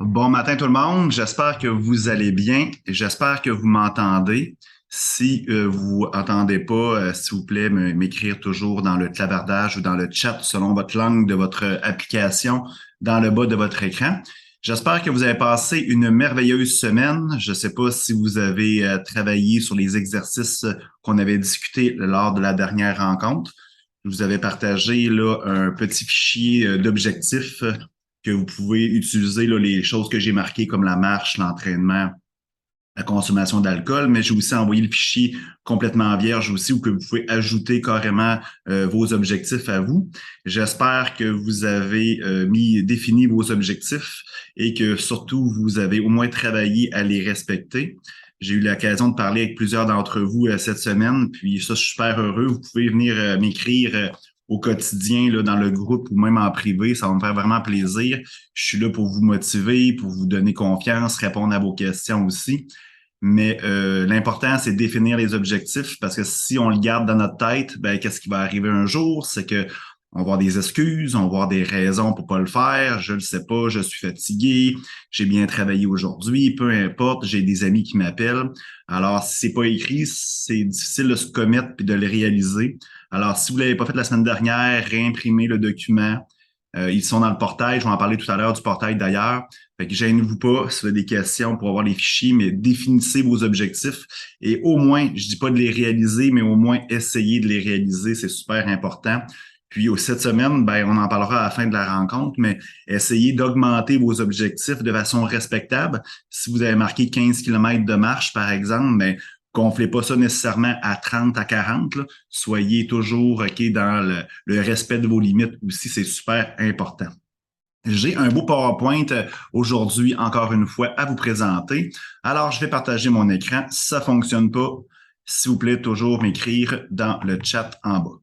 Bon matin tout le monde, j'espère que vous allez bien, j'espère que vous m'entendez. Si vous entendez pas, s'il vous plaît, m'écrire toujours dans le clavardage ou dans le chat selon votre langue de votre application dans le bas de votre écran. J'espère que vous avez passé une merveilleuse semaine. Je ne sais pas si vous avez travaillé sur les exercices qu'on avait discutés lors de la dernière rencontre. Je vous avais partagé là, un petit fichier d'objectifs que vous pouvez utiliser là, les choses que j'ai marquées comme la marche, l'entraînement, la consommation d'alcool, mais j'ai aussi envoyé le fichier complètement vierge aussi où que vous pouvez ajouter carrément vos objectifs à vous. J'espère que vous avez défini vos objectifs et que surtout vous avez au moins travaillé à les respecter. J'ai eu l'occasion de parler avec plusieurs d'entre vous cette semaine, puis ça, je suis super heureux. Vous pouvez venir m'écrire au quotidien là, dans le groupe ou même en privé. Ça va me faire vraiment plaisir. Je suis là pour vous motiver, pour vous donner confiance, répondre à vos questions aussi. Mais l'important, c'est de définir les objectifs parce que si on le garde dans notre tête, ben, qu'est-ce qui va arriver un jour? C'est que on va avoir des excuses, on va avoir des raisons pour pas le faire. Je le sais pas, je suis fatigué, j'ai bien travaillé aujourd'hui, peu importe, j'ai des amis qui m'appellent. Alors, si c'est pas écrit, c'est difficile de se commettre puis de le réaliser. Alors, si vous l'avez pas fait la semaine dernière, réimprimez le document. Ils sont dans le portail. Je vais en parler tout à l'heure du portail d'ailleurs. Fait que gênez-vous pas si vous avez des questions pour avoir les fichiers, mais définissez vos objectifs et au moins, je dis pas de les réaliser, mais au moins essayez de les réaliser. C'est super important. Puis cette semaine, ben, on en parlera à la fin de la rencontre, mais essayez d'augmenter vos objectifs de façon respectable. Si vous avez marqué 15 km de marche, par exemple, ben, gonflez pas ça nécessairement à 30, à 40. Là. Soyez toujours OK dans le respect de vos limites aussi, c'est super important. J'ai un beau PowerPoint aujourd'hui, encore une fois, à vous présenter. Alors, je vais partager mon écran. Si ça fonctionne pas, s'il vous plaît, toujours m'écrire dans le chat en bas.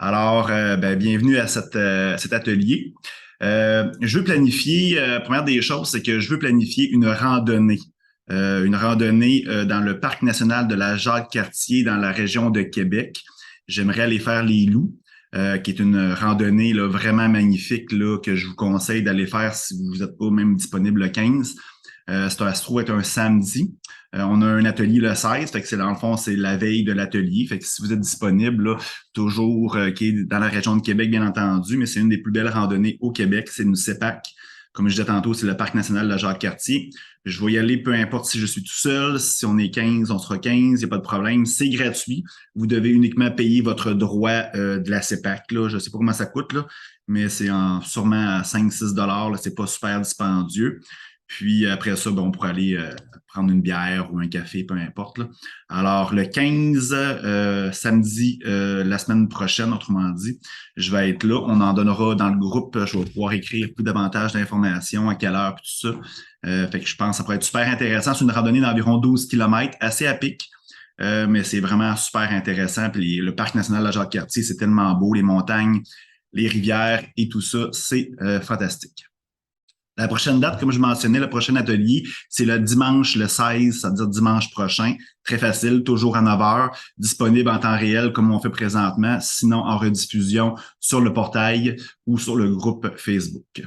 Alors, ben, bienvenue à cet atelier. Je veux planifier, première des choses, c'est que je veux planifier une randonnée dans le parc national de la Jacques-Cartier dans la région de Québec. J'aimerais aller faire les Loups, qui est une randonnée là, vraiment magnifique là, que je vous conseille d'aller faire si vous n'êtes pas même disponible le 15. Ça se trouve être un samedi. On a un atelier le 16, fait que c'est dans le fond, c'est la veille de l'atelier. Fait que si vous êtes disponible, là, toujours qui est dans la région de Québec, bien entendu, mais c'est une des plus belles randonnées au Québec. C'est une CEPAC. Comme je disais tantôt, c'est le parc national de la Jacques-Cartier. Je vais y aller, peu importe si je suis tout seul. Si on est 15, on sera 15, il n'y a pas de problème. C'est gratuit. Vous devez uniquement payer votre droit de la CEPAC. Là. Je ne sais pas comment ça coûte, là, mais c'est sûrement à 5-6 dollars. C'est pas super dispendieux. Puis après ça, ben, on pourrait aller prendre une bière ou un café, peu importe. Là. Alors, le 15, samedi, la semaine prochaine, autrement dit, je vais être là. On en donnera dans le groupe. Je vais pouvoir écrire plus davantage d'informations, à quelle heure, tout ça. Fait que je pense que ça pourrait être super intéressant. C'est une randonnée d'environ 12 km, assez à pic. Mais c'est vraiment super intéressant. Puis le parc national de la Jacques-Cartier, c'est tellement beau, les montagnes, les rivières et tout ça, c'est fantastique. La prochaine date, comme je mentionnais, le prochain atelier, c'est le dimanche le 16, c'est-à-dire dimanche prochain. Très facile, toujours à 9 heures, disponible en temps réel comme on fait présentement, sinon en rediffusion sur le portail ou sur le groupe Facebook.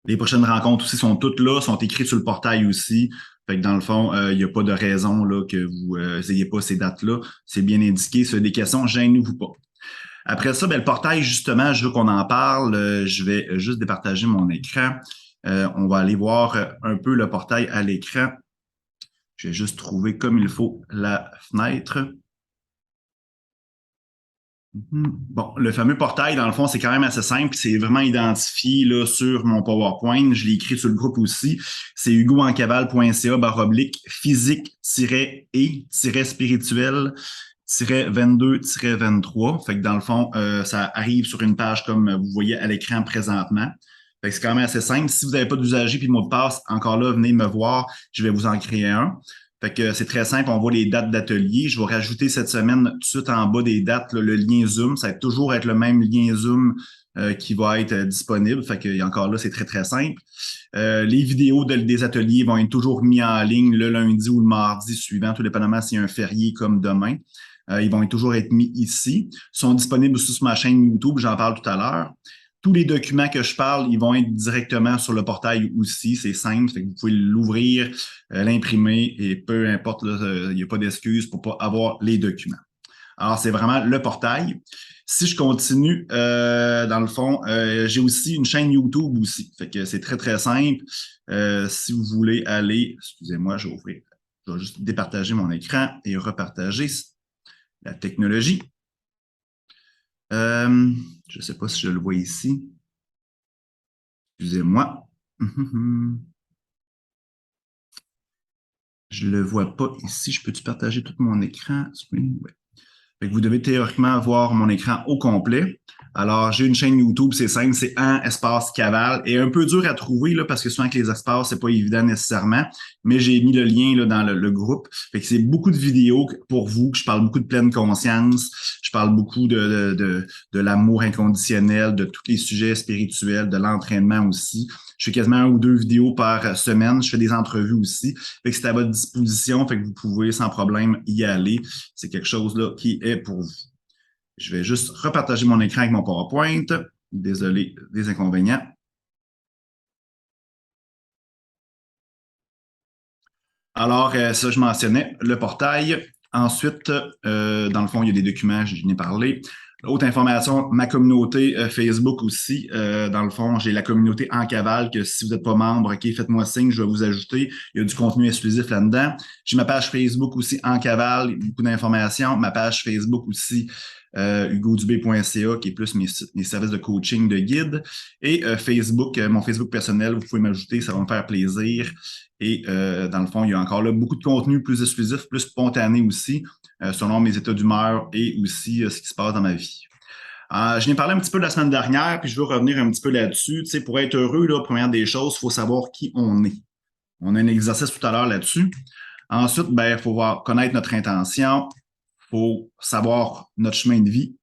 Les prochaines rencontres aussi sont toutes là, sont écrites sur le portail aussi. Fait que dans le fond, il n'y a pas de raison là, que vous n'ayez pas ces dates-là. C'est bien indiqué. Si vous avez des questions, gênez-vous pas. Après ça, ben, le portail, justement, je veux qu'on en parle. Je vais juste départager mon écran. On va aller voir un peu le portail à l'écran. Je vais juste trouver comme il faut la fenêtre. Bon, le fameux portail, dans le fond, c'est quand même assez simple. C'est vraiment identifié là, sur mon PowerPoint. Je l'ai écrit sur le groupe aussi. C'est hugoencaval.ca// physique-et-spirituel 22-23. Fait que dans le fond, ça arrive sur une page comme vous voyez à l'écran présentement. Fait que c'est quand même assez simple. Si vous n'avez pas d'usager puis de mot de passe, encore là, venez me voir. Je vais vous en créer un. Fait que c'est très simple, on voit les dates d'atelier. Je vais rajouter cette semaine tout de suite en bas des dates là, le lien Zoom. Ça va toujours être le même lien Zoom qui va être disponible. Fait que encore là, c'est très, très simple. Les vidéos des ateliers vont être toujours mis en ligne le lundi ou le mardi suivant, tout dépendamment s'il y a un férié comme demain. Ils vont toujours être mis ici. Ils sont disponibles aussi sur ma chaîne YouTube, j'en parle tout à l'heure. Tous les documents que je parle, ils vont être directement sur le portail aussi. C'est simple, fait que vous pouvez l'ouvrir, l'imprimer et peu importe, il n'y a pas d'excuse pour pas avoir les documents. Alors, c'est vraiment le portail. Si je continue, dans le fond, j'ai aussi une chaîne YouTube aussi. Fait que c'est très, très simple. Si vous voulez aller, excusez-moi, je vais juste départager mon écran et repartager la technologie. Je ne sais pas si je le vois ici. Excusez-moi. Je ne le vois pas ici. Je peux-tu partager tout mon écran? Oui. Fait que vous devez théoriquement voir mon écran au complet. Alors, j'ai une chaîne YouTube, c'est simple, c'est un espace Caval et un peu dur à trouver là, parce que souvent avec les espaces, c'est pas évident nécessairement, mais j'ai mis le lien là, dans le groupe. Fait que c'est beaucoup de vidéos pour vous, que je parle beaucoup de pleine conscience, je parle beaucoup de l'amour inconditionnel, de tous les sujets spirituels, de l'entraînement aussi. Je fais quasiment un ou deux vidéos par semaine. Je fais des entrevues aussi. Fait que c'est à votre disposition. Fait que vous pouvez sans problème y aller. C'est quelque chose là qui est pour vous. Je vais juste repartager mon écran avec mon PowerPoint. Désolé des inconvénients. Alors, ça, je mentionnais le portail. Ensuite, dans le fond, il y a des documents, je n'ai parlé. Autre information, ma communauté Facebook aussi. Dans le fond, j'ai la communauté en cavale que si vous n'êtes pas membre, OK, faites-moi signe, je vais vous ajouter. Il y a du contenu exclusif là-dedans. J'ai ma page Facebook aussi en cavale, beaucoup d'informations. Ma page Facebook aussi, hugodubé.ca, qui est plus mes services de coaching, de guide. Et Facebook, mon Facebook personnel, vous pouvez m'ajouter, ça va me faire plaisir. Et dans le fond, il y a encore là beaucoup de contenu plus exclusif, plus spontané aussi, selon mes états d'humeur et aussi ce qui se passe dans ma vie. Je n'ai parlé un petit peu la semaine dernière, puis je veux revenir un petit peu là-dessus. Tu sais, pour être heureux, là, première des choses, il faut savoir qui on est. On a un exercice tout à l'heure là-dessus. Ensuite, ben, il faut connaître notre intention, il faut savoir notre chemin de vie,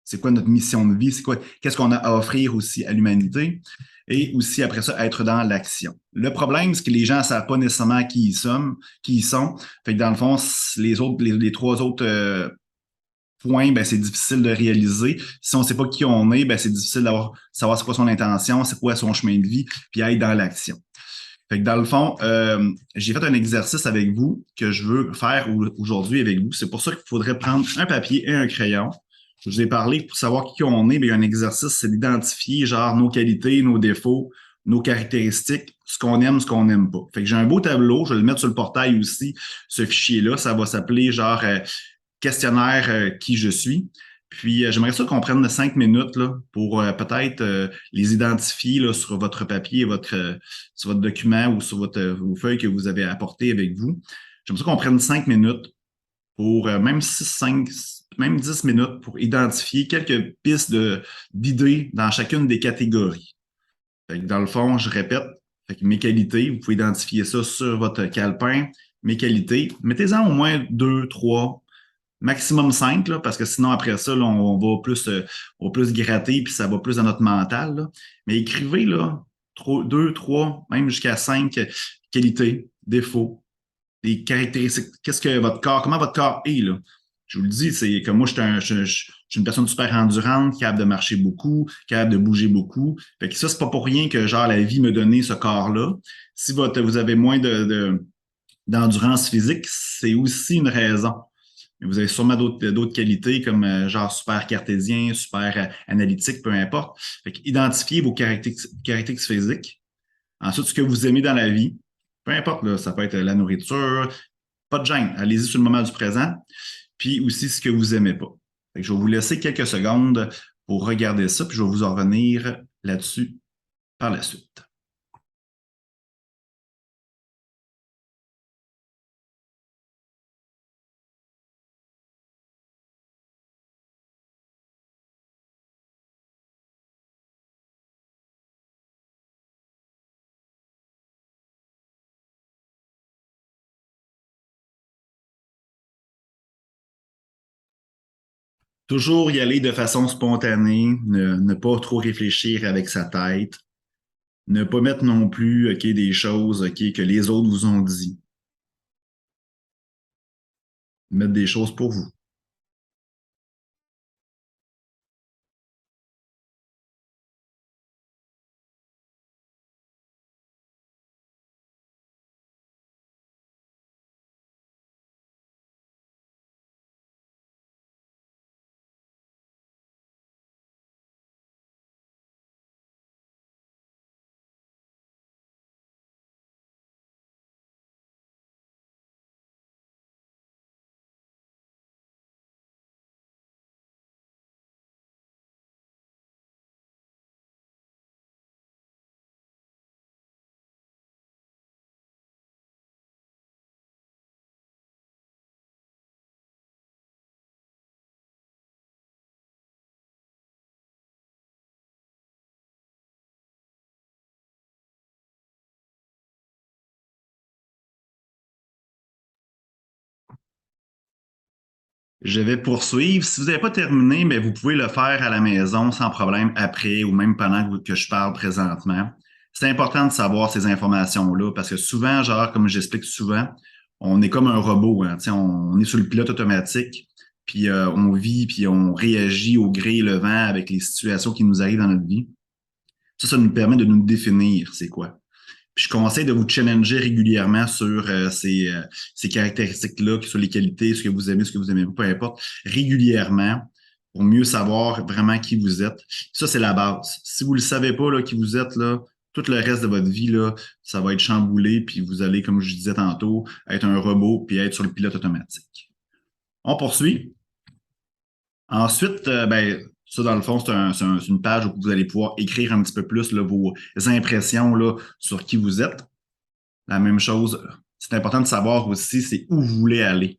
c'est quoi notre mission de vie, c'est quoi, qu'est-ce qu'on a à offrir aussi à l'humanité, et aussi après ça, être dans l'action. Le problème, c'est que les gens ne savent pas nécessairement qui ils sont. Fait que dans le fond, les trois autres points, ben, c'est difficile de réaliser. Si on ne sait pas qui on est, ben, c'est difficile d'avoir savoir c'est quoi son intention, c'est quoi son chemin de vie, puis être dans l'action. Fait que dans le fond, j'ai fait un exercice avec vous que je veux faire aujourd'hui avec vous. C'est pour ça qu'il faudrait prendre un papier et un crayon. Je vous ai parlé pour savoir qui on est, mais il y a un exercice, c'est d'identifier genre nos qualités, nos défauts, nos caractéristiques, ce qu'on aime, ce qu'on n'aime pas. Fait que j'ai un beau tableau, je vais le mettre sur le portail aussi, ce fichier-là. Ça va s'appeler genre questionnaire qui je suis. Puis j'aimerais ça qu'on prenne 5 minutes là, pour peut-être les identifier là, sur votre papier, sur votre document ou sur vos feuilles que vous avez apportées avec vous. J'aimerais ça qu'on prenne 5 minutes pour même 5, même 10 minutes pour identifier quelques pistes d'idées dans chacune des catégories. Fait que dans le fond, je répète, fait que mes qualités, vous pouvez identifier ça sur votre calepin, mes qualités. Mettez-en au moins deux, trois, maximum 5, là, parce que sinon, après ça, là, on va plus gratter, puis ça va plus dans notre mental. Là. Mais écrivez là, 2, 3, même jusqu'à 5 qualités, défauts, des caractéristiques. Qu'est-ce que votre corps, comment votre corps est, là? Je vous le dis, c'est que moi, je suis une personne super endurante, capable de marcher beaucoup, capable de bouger beaucoup. Fait que ça, c'est pas pour rien que, genre, la vie me donnait ce corps-là. Si vous avez moins d'endurance physique, c'est aussi une raison. Mais vous avez sûrement d'autres qualités comme genre super cartésien, super analytique, peu importe. Fait que identifiez vos caractéristiques physiques. Ensuite, ce que vous aimez dans la vie, peu importe, là, ça peut être la nourriture, pas de gêne, allez-y sur le moment du présent. Puis aussi ce que vous aimez pas. Fait que je vais vous laisser quelques secondes pour regarder ça, puis je vais vous en revenir là-dessus par la suite. Toujours y aller de façon spontanée, ne pas trop réfléchir avec sa tête, ne pas mettre non plus ok, des choses ok, que les autres vous ont dit. Mettre des choses pour vous. Je vais poursuivre. Si vous n'avez pas terminé, mais vous pouvez le faire à la maison sans problème après ou même pendant que je parle présentement. C'est important de savoir ces informations-là parce que souvent, genre, comme j'explique souvent, on est comme un robot, hein, tu sais, on est sur le pilote automatique, puis on vit, puis on réagit au gré et le vent avec les situations qui nous arrivent dans notre vie. Ça nous permet de nous définir, c'est quoi. Puis je conseille de vous challenger régulièrement sur ces caractéristiques-là, sur les qualités, ce que vous aimez pas, peu importe, régulièrement pour mieux savoir vraiment qui vous êtes. Ça, c'est la base. Si vous ne le savez pas, là, qui vous êtes, là, tout le reste de votre vie, là, ça va être chamboulé, puis vous allez, comme je disais tantôt, être un robot, puis être sur le pilote automatique. On poursuit. Ensuite, ben, ça, dans le fond, c'est une page où vous allez pouvoir écrire un petit peu plus là, vos impressions là, sur qui vous êtes. La même chose, c'est important de savoir aussi c'est où vous voulez aller.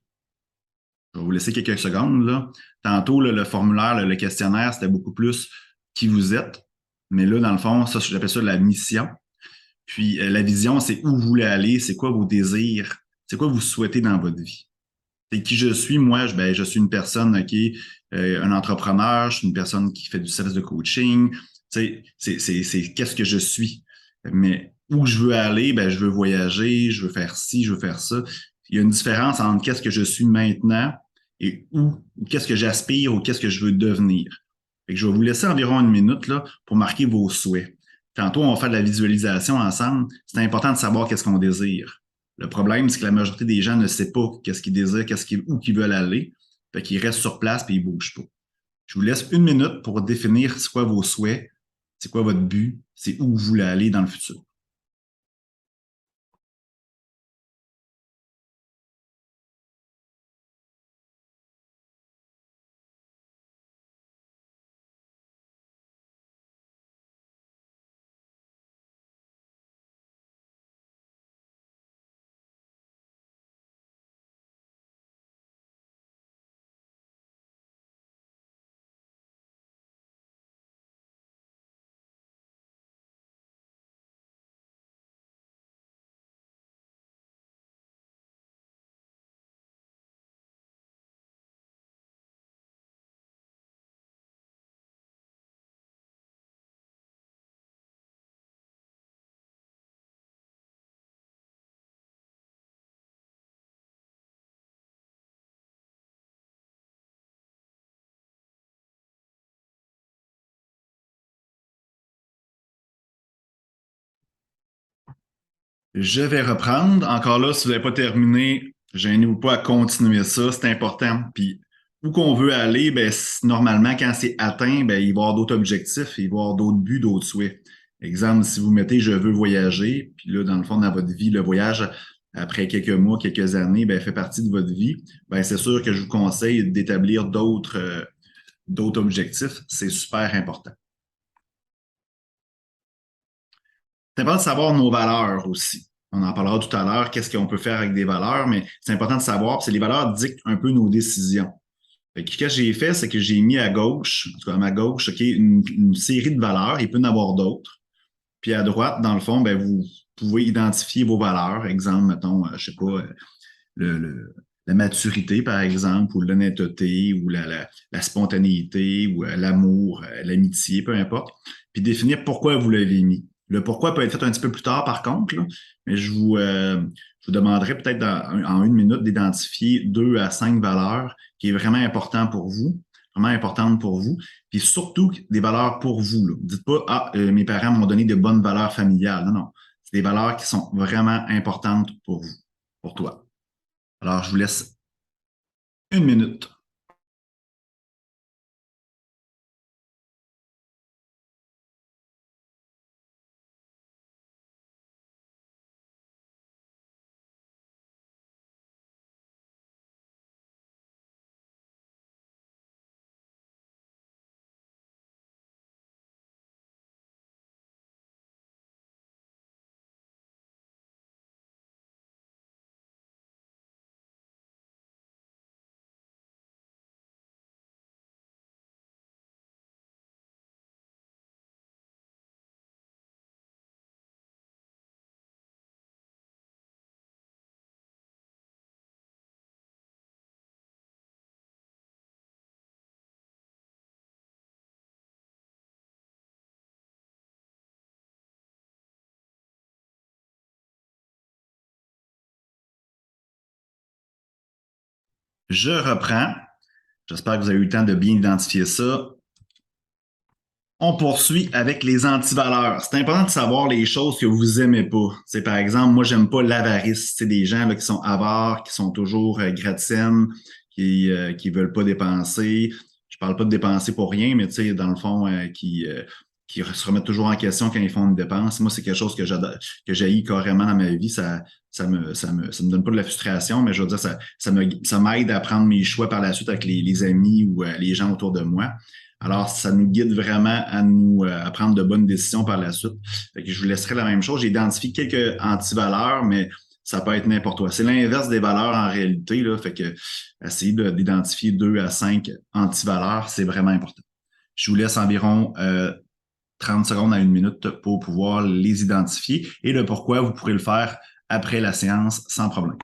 Je vais vous laisser quelques secondes, là. Tantôt, là, le formulaire, le questionnaire, c'était beaucoup plus qui vous êtes. Mais là, dans le fond, ça, j'appelle ça la mission. Puis la vision, c'est où vous voulez aller, c'est quoi vos désirs, c'est quoi vous souhaitez dans votre vie. C'est qui je suis, moi, ben, je suis une personne qui est un entrepreneur, je suis une personne qui fait du service de coaching. Tu sais, c'est qu'est-ce que je suis. Mais où je veux aller, ben, je veux voyager, je veux faire ci, je veux faire ça. Il y a une différence entre qu'est-ce que je suis maintenant et ou qu'est-ce que j'aspire ou qu'est-ce que je veux devenir. Fait que je vais vous laisser environ une minute là, pour marquer vos souhaits. Tantôt, on va faire de la visualisation ensemble. C'est important de savoir qu'est-ce qu'on désire. Le problème, c'est que la majorité des gens ne sait pas qu'est-ce qu'ils désirent, où qu'ils veulent aller. Fait qu'ils restent sur place et ils bougent pas. Je vous laisse une minute pour définir c'est quoi vos souhaits, c'est quoi votre but, c'est où vous voulez aller dans le futur. Je vais reprendre. Encore là, si vous n'avez pas terminé, gênez-vous pas à continuer ça, c'est important. Puis, où qu'on veut aller, ben, normalement, quand c'est atteint, ben, il va y avoir d'autres objectifs, il va y avoir d'autres buts, d'autres souhaits. Exemple, si vous mettez je veux voyager, puis là, dans le fond, dans votre vie, le voyage, après quelques mois, quelques années, ben, fait partie de votre vie, ben, c'est sûr que je vous conseille d'établir d'autres objectifs. C'est super important. C'est important de savoir nos valeurs aussi. On en parlera tout à l'heure, qu'est-ce qu'on peut faire avec des valeurs, mais c'est important de savoir, c'est les valeurs dictent un peu nos décisions. Fait que, ce que j'ai fait, c'est que j'ai mis à gauche, en tout cas à ma gauche, OK, une série de valeurs, il peut y en avoir d'autres. Puis à droite, dans le fond, ben, vous pouvez identifier vos valeurs. Exemple, mettons, je sais pas, le, le- la maturité, par exemple, ou l'honnêteté, ou la spontanéité, ou l'amour, l'amitié, peu importe. Puis définir pourquoi vous l'avez mis. Le pourquoi peut être fait un petit peu plus tard, par contre, là, mais je vous demanderai peut-être en une minute d'identifier 2 à 5 valeurs qui est vraiment important pour vous, vraiment importante pour vous, puis surtout des valeurs pour vous. Là. Dites pas, ah, mes parents m'ont donné de bonnes valeurs familiales. Non, non. C'est des valeurs qui sont vraiment importantes pour vous, pour toi. Alors, je vous laisse une minute. Je reprends. J'espère que vous avez eu le temps de bien identifier ça. On poursuit avec les antivaleurs. C'est important de savoir les choses que vous aimez pas. C'est par exemple, moi, j'aime pas l'avarice. C'est des gens là, qui sont avares, qui sont toujours gratte-ciel, qui veulent pas dépenser. Je parle pas de dépenser pour rien, mais tu sais, dans le fond, qui se remettent toujours en question quand ils font une dépense. Moi, c'est quelque chose que j'adore, que j'haïs carrément dans ma vie. Ça me donne pas de la frustration, mais je veux dire, ça m'aide à prendre mes choix par la suite avec les amis ou les gens autour de moi. Alors, ça nous guide vraiment à prendre de bonnes décisions par la suite. Fait que je vous laisserai la même chose. J'ai identifié quelques antivaleurs, mais ça peut être n'importe quoi. C'est l'inverse des valeurs en réalité, là. Fait que essayer d'identifier 2 à 5 antivaleurs, c'est vraiment important. Je vous laisse environ 30 secondes à 1 minute pour pouvoir les identifier et le pourquoi, vous pourrez le faire après la séance sans problème.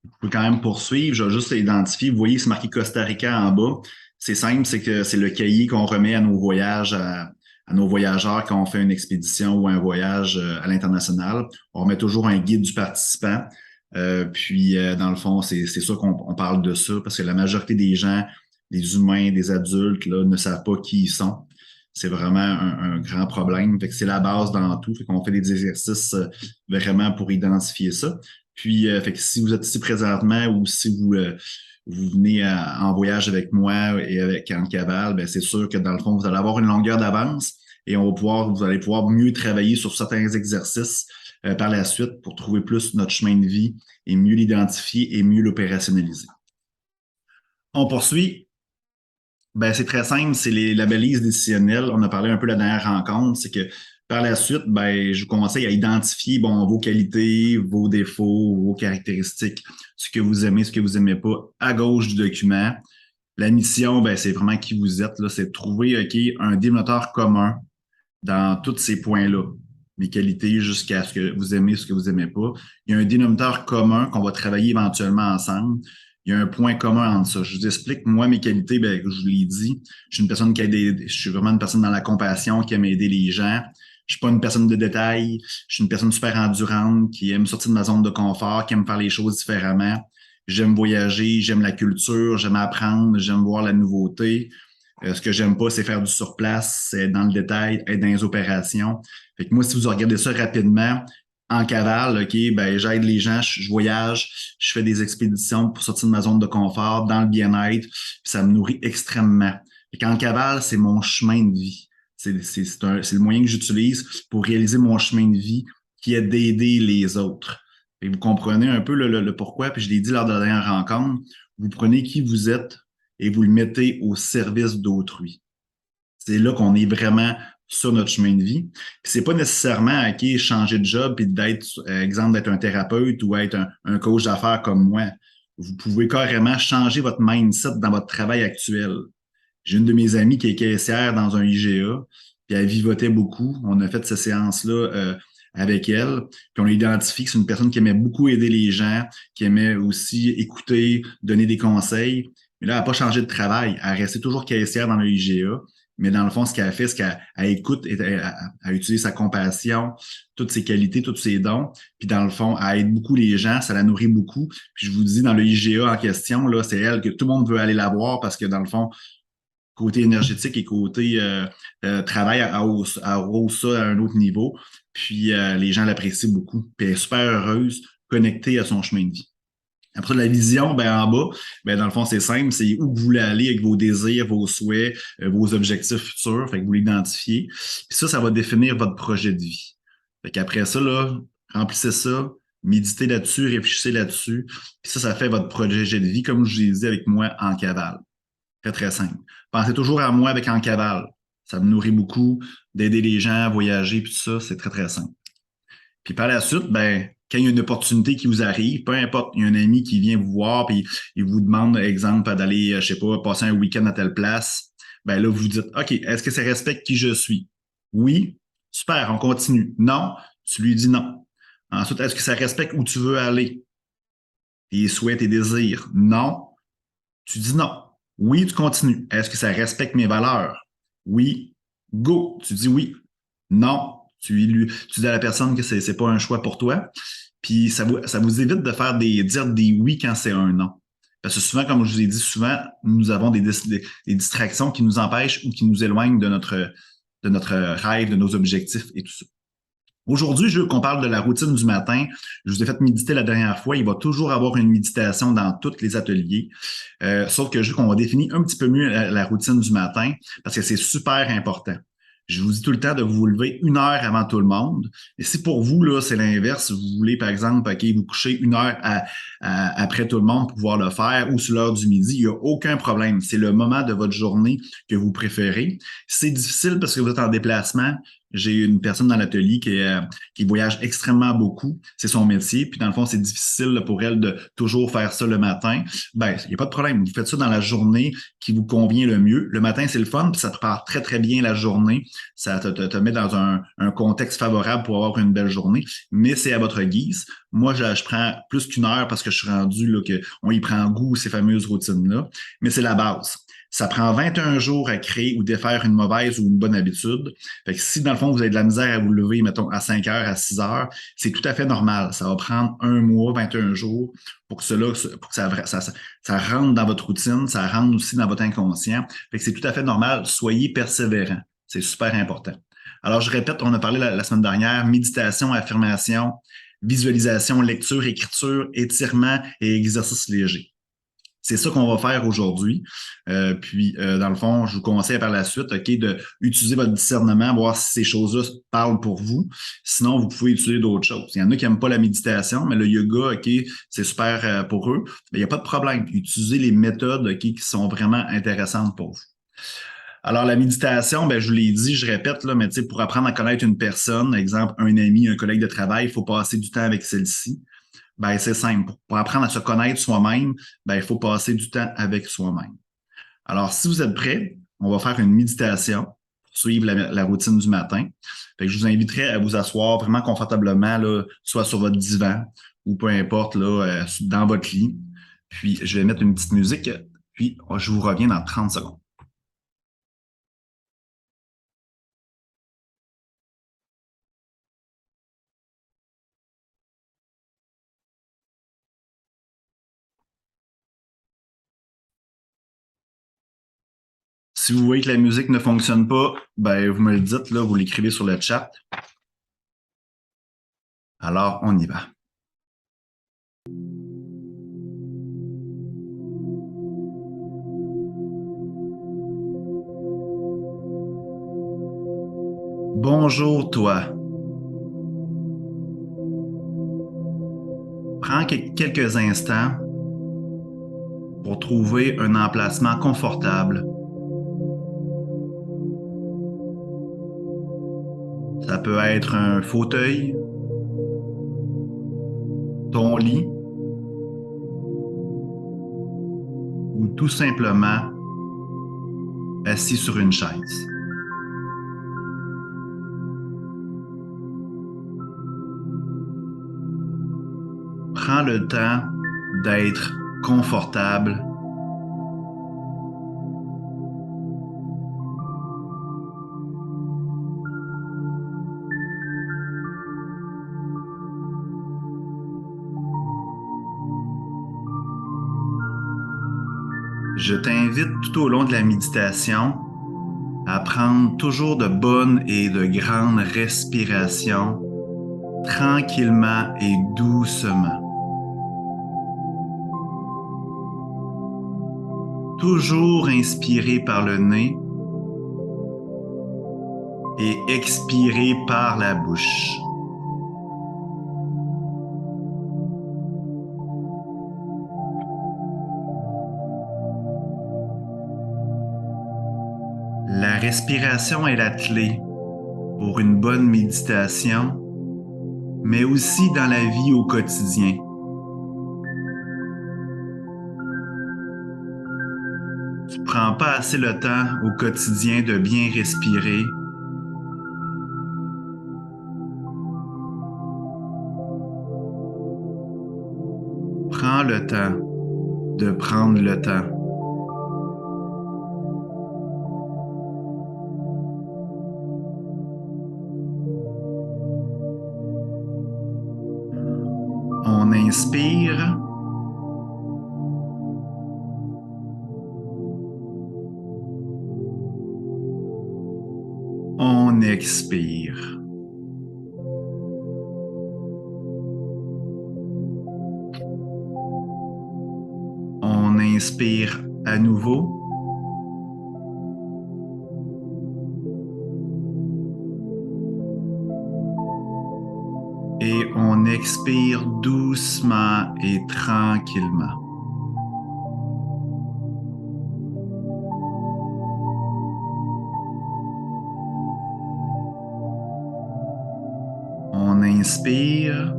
Vous pouvez quand même poursuivre. Je vais juste identifier. Vous voyez, c'est marqué Costa Rica en bas. C'est simple, c'est que c'est le cahier qu'on remet à nos voyages, à nos voyageurs quand on fait une expédition ou un voyage à l'international. On remet toujours un guide du participant. Dans le fond, c'est sûr qu'on parle de ça parce que la majorité des gens, des humains, des adultes, là, ne savent pas qui ils sont. C'est vraiment un grand problème. Fait que c'est la base dans tout. Fait qu'on fait des exercices vraiment pour identifier ça. Fait que si vous êtes ici présentement ou si vous venez en voyage avec moi et avec Anne Caval, ben c'est sûr que dans le fond, vous allez avoir une longueur d'avance et vous allez pouvoir mieux travailler sur certains exercices par la suite pour trouver plus notre chemin de vie et mieux l'identifier et mieux l'opérationnaliser. On poursuit. Ben, c'est très simple, c'est la balise décisionnelle. On a parlé un peu la dernière rencontre, c'est que par la suite, ben, je vous conseille à identifier bon, vos qualités, vos défauts, vos caractéristiques, ce que vous aimez, ce que vous aimez pas, à gauche du document. La mission, ben, c'est vraiment qui vous êtes, là, c'est de trouver OK, un dénominateur commun dans tous ces points-là. Les qualités jusqu'à ce que vous aimez, ce que vous aimez pas. Il y a un dénominateur commun qu'on va travailler éventuellement ensemble. Il y a un point commun entre ça. Je vous explique, moi, mes qualités, ben, je vous l'ai dit, je suis une personne je suis vraiment une personne dans la compassion qui aime aider les gens. Je suis pas une personne de détail. Je suis une personne super endurante qui aime sortir de ma zone de confort, qui aime faire les choses différemment. J'aime voyager, j'aime la culture, j'aime apprendre, j'aime voir la nouveauté. Ce que j'aime pas, c'est faire du surplace, c'est être dans le détail, être dans les opérations. Fait que moi, si vous regardez ça rapidement, en cavale, OK, ben, j'aide les gens, je voyage, je fais des expéditions pour sortir de ma zone de confort, dans le bien-être, puis ça me nourrit extrêmement. Et qu'en cavale, c'est mon chemin de vie. C'est le moyen que j'utilise pour réaliser mon chemin de vie qui est d'aider les autres. Et vous comprenez un peu le pourquoi, puis je l'ai dit lors de la dernière rencontre, vous prenez qui vous êtes, et vous le mettez au service d'autrui. C'est là qu'on est vraiment sur notre chemin de vie. Puis c'est pas nécessairement OK, changer de job puis d'être, exemple, d'être un thérapeute ou être un coach d'affaires comme moi. Vous pouvez carrément changer votre mindset dans votre travail actuel. J'ai une de mes amies qui est caissière dans un IGA, puis elle vivotait beaucoup. On a fait ces séances-là avec elle, puis on a identifié que c'est une personne qui aimait beaucoup aider les gens, qui aimait aussi écouter, donner des conseils. Mais là, elle n'a pas changé de travail. Elle restait toujours caissière dans le IGA. Mais dans le fond, ce qu'elle a fait, c'est qu'elle écoute, elle utilise sa compassion, toutes ses qualités, tous ses dons. Puis dans le fond, elle aide beaucoup les gens, ça la nourrit beaucoup. Puis je vous dis, dans le IGA en question, là, c'est elle que tout le monde veut aller la voir parce que dans le fond, côté énergétique et côté travail à hausse ça à un autre niveau. Puis les gens l'apprécient beaucoup. Puis elle est super heureuse, connectée à son chemin de vie. Après la vision, ben en bas, ben dans le fond, c'est simple, c'est où vous voulez aller avec vos désirs, vos souhaits, vos objectifs futurs, fait que vous l'identifiez. Puis ça va définir votre projet de vie. Fait qu'après ça, là, remplissez ça, Méditez là-dessus, réfléchissez là-dessus. Puis ça fait votre projet de vie, comme je vous l'ai dit avec moi en cavale. Très, très simple. Pensez toujours à moi avec en cavale. Ça me nourrit beaucoup d'aider les gens à voyager, puis tout ça, c'est très, très simple. Puis par la suite, ben, quand il y a une opportunité qui vous arrive, peu importe, il y a un ami qui vient vous voir, puis il vous demande, exemple, d'aller, je sais pas, passer un week-end à telle place, ben là, vous dites, OK, est-ce que ça respecte qui je suis? Oui, super, on continue. Non, tu lui dis non. Ensuite, est-ce que ça respecte où tu veux aller? Tes souhaits, tes désirs? Non, tu dis non. Oui, tu continues. Est-ce que ça respecte mes valeurs? Oui, go, tu dis oui. Non, tu dis à la personne que c'est pas un choix pour toi. Puis ça vous évite de dire des oui quand c'est un non. Parce que souvent, comme je vous ai dit, souvent, nous avons des distractions qui nous empêchent ou qui nous éloignent de notre rêve, de nos objectifs et tout ça. Aujourd'hui, je veux qu'on parle de la routine du matin. Je vous ai fait méditer la dernière fois. Il va toujours avoir une méditation dans tous les ateliers. Sauf que je veux qu'on définisse un petit peu mieux la routine du matin parce que c'est super important. Je vous dis tout le temps de vous lever 1 heure avant tout le monde. Et si pour vous, là, c'est l'inverse, vous voulez, par exemple, OK, vous coucher 1 heure après tout le monde pour pouvoir le faire ou sur l'heure du midi, il n'y a aucun problème. C'est le moment de votre journée que vous préférez. C'est difficile parce que vous êtes en déplacement. J'ai une personne dans l'atelier qui voyage extrêmement beaucoup. C'est son métier. Puis, dans le fond, c'est difficile pour elle de toujours faire ça le matin. Ben, il n'y a pas de problème. Vous faites ça dans la journée qui vous convient le mieux. Le matin, c'est le fun, puis ça prépare très, très bien la journée. Ça te met dans un contexte favorable pour avoir une belle journée. Mais c'est à votre guise. Moi, je prends plus qu'1 heure parce que je suis rendu là, qu'on y prend goût, ces fameuses routines-là. Mais c'est la base. Ça prend 21 jours à créer ou défaire une mauvaise ou une bonne habitude. Fait que si, dans le fond, vous avez de la misère à vous lever, mettons, à 5 heures, à 6 heures, c'est tout à fait normal. Ça va prendre 1 mois, 21 jours pour que ça rentre dans votre routine, ça rentre aussi dans votre inconscient. Fait que c'est tout à fait normal. Soyez persévérant. C'est super important. Alors, je répète, on a parlé la semaine dernière, méditation, affirmation, visualisation, lecture, écriture, étirement et exercice léger. C'est ça qu'on va faire aujourd'hui. Dans le fond, je vous conseille par la suite, OK, d'utiliser votre discernement, voir si ces choses-là parlent pour vous. Sinon, vous pouvez utiliser d'autres choses. Il y en a qui n'aiment pas la méditation, mais le yoga, OK, c'est super pour eux. Mais il n'y a pas de problème. Utilisez les méthodes, OK, qui sont vraiment intéressantes pour vous. Alors, la méditation, ben, je vous l'ai dit, je répète, là, mais pour apprendre à connaître une personne, exemple, un ami, un collègue de travail, il faut passer du temps avec celle-ci. Ben, c'est simple. Pour apprendre à se connaître soi-même, ben, il faut passer du temps avec soi-même. Alors, si vous êtes prêts, on va faire une méditation pour suivre la routine du matin. Fait que je vous inviterai à vous asseoir vraiment confortablement, là, soit sur votre divan ou peu importe, là, dans votre lit. Puis, je vais mettre une petite musique, puis je vous reviens dans 30 secondes. Si vous voyez que la musique ne fonctionne pas, ben, vous me le dites, là, vous l'écrivez sur le chat. Alors, on y va. Bonjour, toi. Prends quelques instants pour trouver un emplacement confortable. Ça peut être un fauteuil, ton lit ou tout simplement assis sur une chaise. Prends le temps d'être confortable. Je t'invite tout au long de la méditation à prendre toujours de bonnes et de grandes respirations, tranquillement et doucement. Toujours inspirer par le nez et expirer par la bouche. La respiration est la clé pour une bonne méditation, mais aussi dans la vie au quotidien. Tu ne prends pas assez le temps au quotidien de bien respirer. Prends le temps de prendre le temps. On inspire. On expire. On inspire à nouveau. Et on expire doucement et tranquillement. On inspire.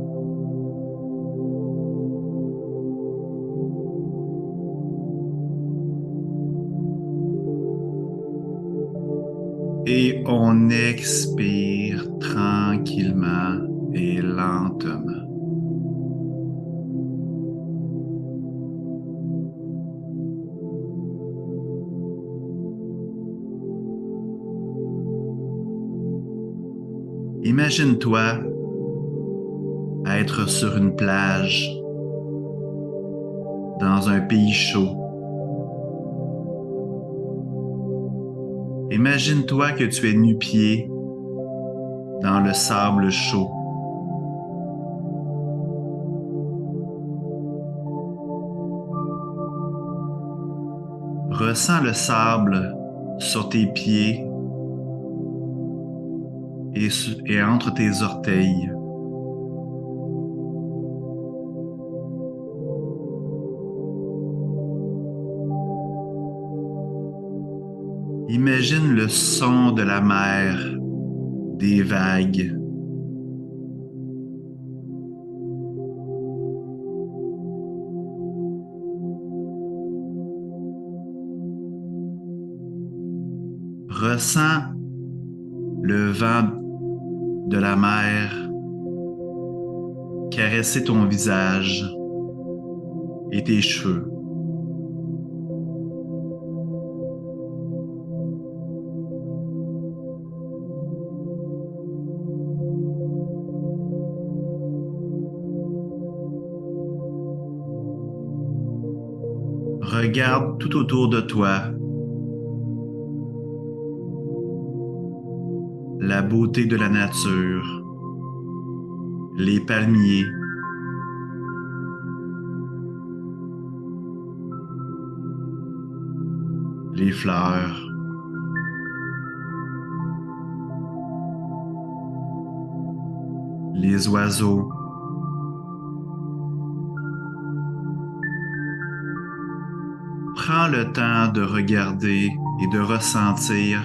Et on expire tranquillement et lentement. Imagine-toi être sur une plage, dans un pays chaud. Imagine-toi que tu es nu-pieds dans le sable chaud. Ressens le sable sur tes pieds et entre tes orteils. Imagine le son de la mer, des vagues. Ressens le vent de la mer caresser ton visage et tes cheveux. Regarde tout autour de toi la beauté de la nature, les palmiers, les fleurs, les oiseaux. Prends le temps de regarder et de ressentir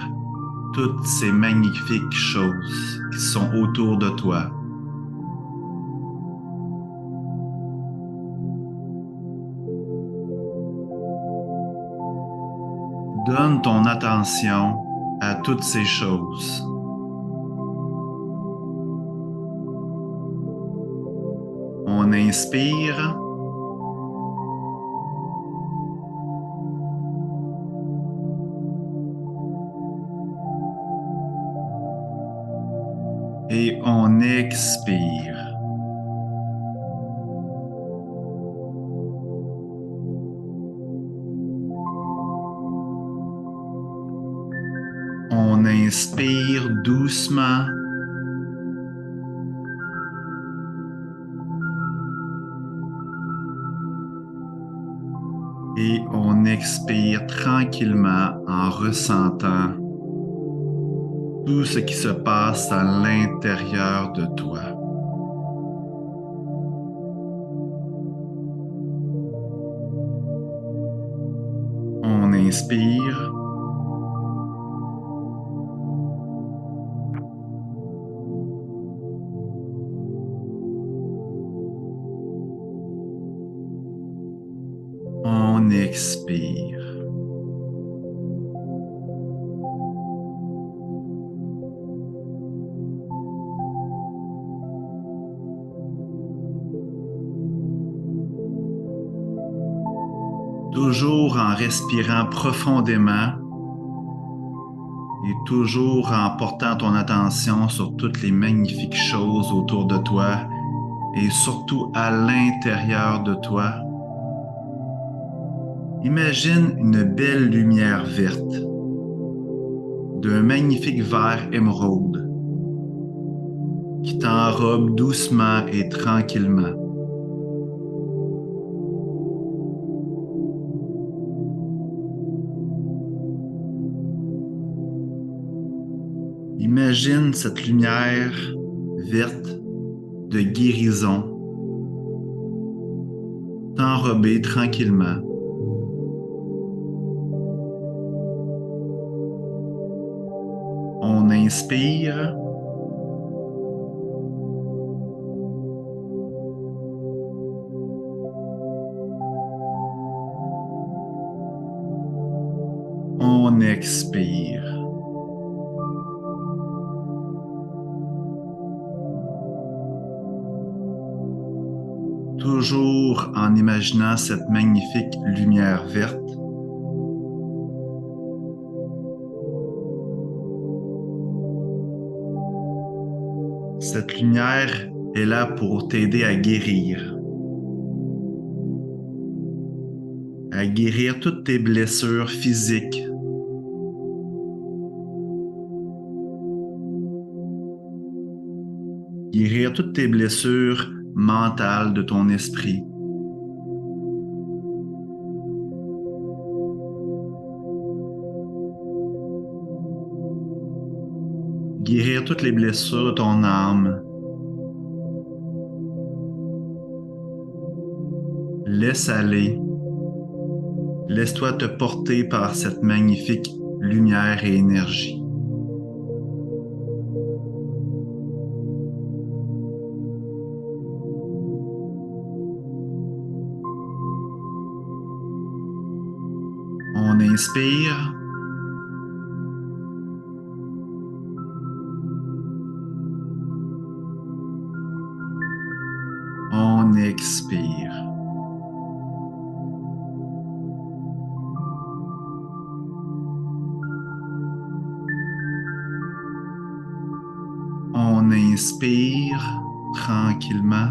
toutes ces magnifiques choses qui sont autour de toi. Donne ton attention à toutes ces choses. On inspire. Et on expire. On inspire doucement. Et on expire tranquillement en ressentant tout ce qui se passe à l'intérieur de toi. On inspire. On expire. Toujours en respirant profondément et toujours en portant ton attention sur toutes les magnifiques choses autour de toi et surtout à l'intérieur de toi. Imagine une belle lumière verte d'un magnifique vert émeraude qui t'enrobe doucement et tranquillement. Imagine cette lumière verte de guérison t'enrober tranquillement. On inspire. On expire. Toujours en imaginant cette magnifique lumière verte. Cette lumière est là pour t'aider à guérir toutes tes blessures physiques. Guérir toutes tes blessures mentales de ton esprit. Guérir toutes les blessures de ton âme. Laisse aller. Laisse-toi te porter par cette magnifique lumière et énergie. On inspire. On expire. On inspire tranquillement.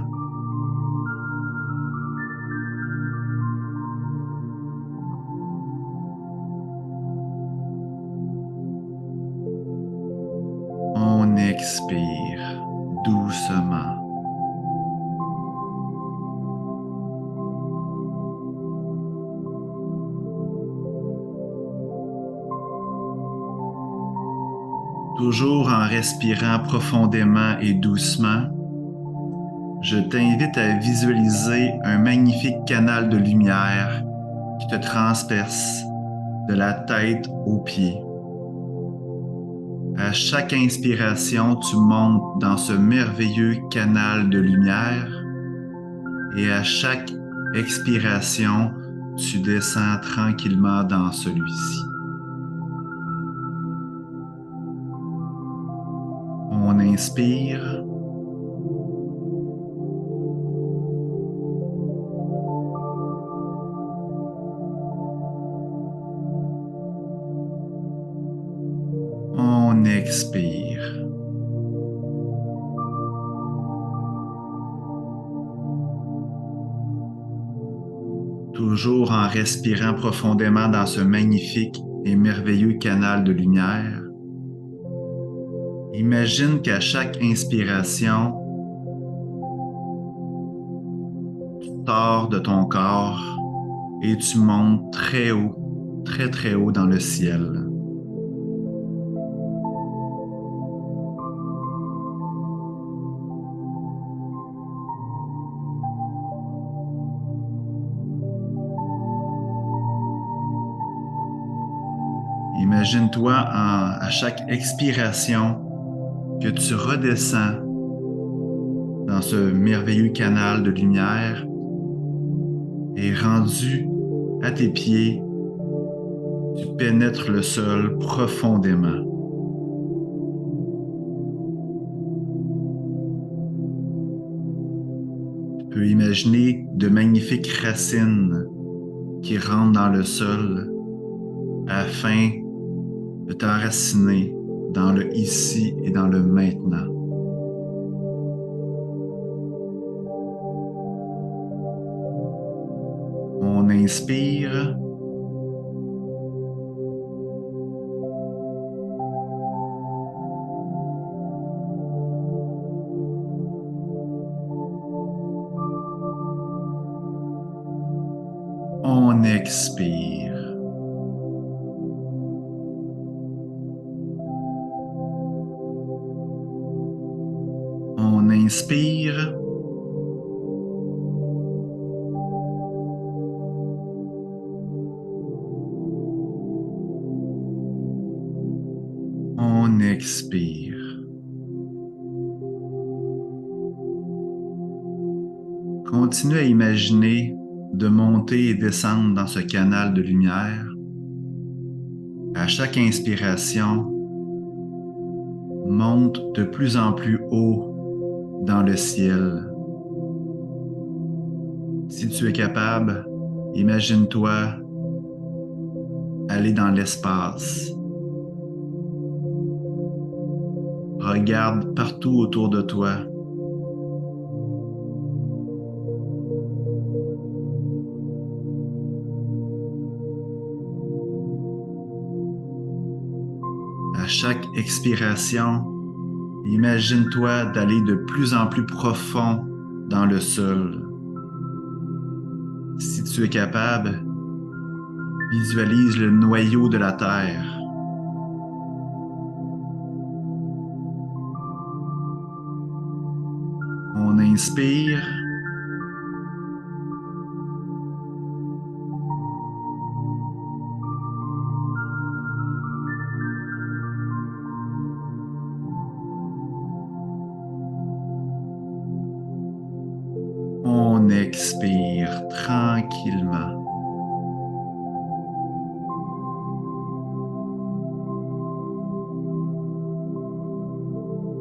On expire doucement. Toujours en respirant profondément et doucement, je t'invite à visualiser un magnifique canal de lumière qui te transperce de la tête aux pieds. À chaque inspiration, tu montes dans ce merveilleux canal de lumière et à chaque expiration, tu descends tranquillement dans celui-ci. On inspire. On expire. Toujours en respirant profondément dans ce magnifique et merveilleux canal de lumière. Imagine qu'à chaque inspiration, tu sors de ton corps et tu montes très haut, très très haut dans le ciel. Imagine-toi à chaque expiration que tu redescends dans ce merveilleux canal de lumière et rendu À tes pieds, tu pénètres le sol profondément. Tu peux imaginer de magnifiques racines qui rentrent dans le sol afin de t'enraciner dans le ici et dans le maintenant. On inspire. On expire. On inspire. On expire. Continue à imaginer de monter et descendre dans ce canal de lumière. À chaque inspiration, monte de plus en plus haut dans le ciel. Si tu es capable, imagine-toi aller dans l'espace. Regarde partout autour de toi. À chaque expiration, imagine-toi d'aller de plus en plus profond dans le sol. Si tu es capable, visualise le noyau de la Terre. On inspire. On expire tranquillement.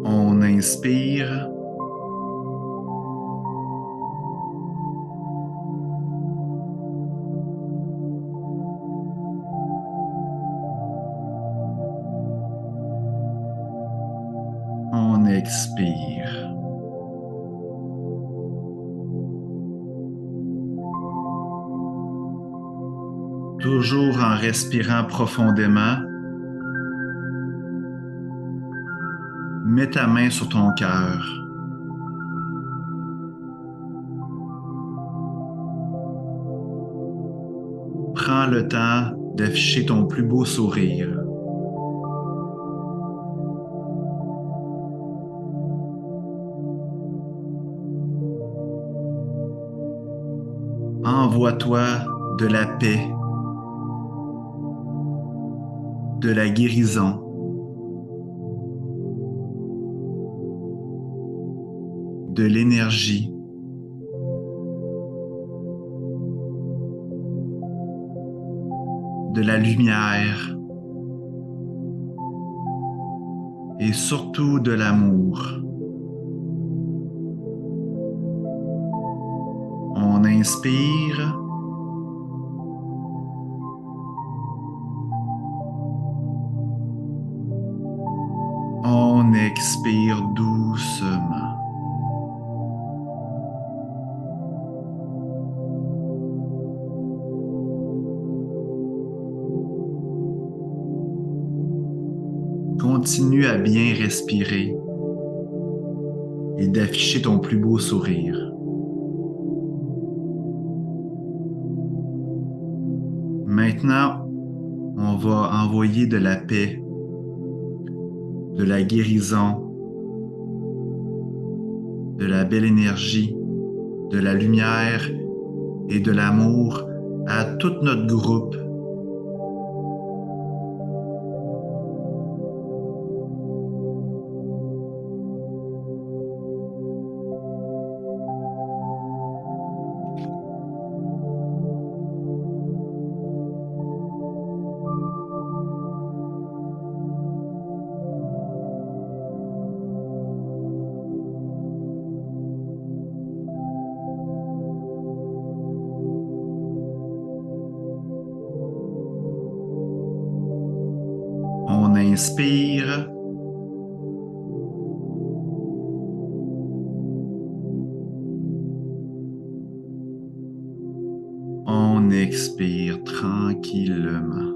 On inspire. On expire. Toujours en respirant profondément, mets ta main sur ton cœur. Prends le temps d'afficher ton plus beau sourire. Envoie-toi de la paix, de la guérison, de l'énergie, de la lumière et surtout de l'amour. On inspire. On expire doucement. Continue à bien respirer et d'afficher ton plus beau sourire. Maintenant, on va envoyer de la paix, de la guérison, de la belle énergie, de la lumière et de l'amour à tout notre groupe. inspire. On expire tranquillement.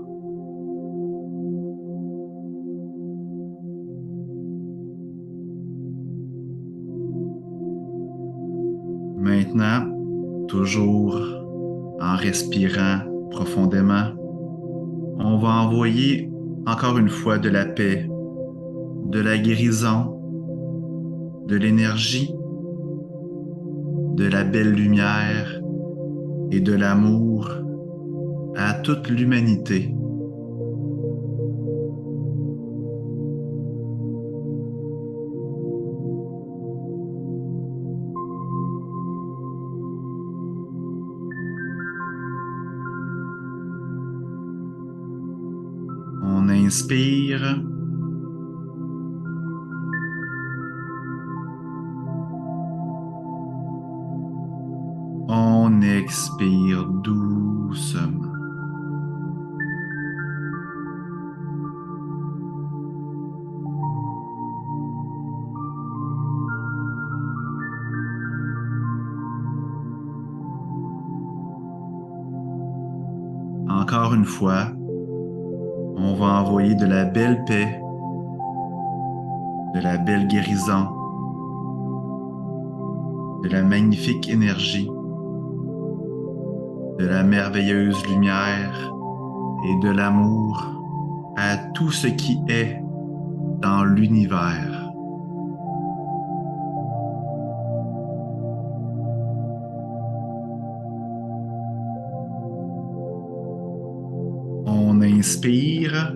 Maintenant, toujours en respirant profondément, on va envoyer encore une fois de la paix, de la guérison, de l'énergie, de la belle lumière et de l'amour à toute l'humanité. On inspire. On expire doucement. Encore une fois, on va envoyer de la belle paix, de la belle guérison, de la magnifique énergie, de la merveilleuse lumière et de l'amour à tout ce qui est dans l'univers. On inspire.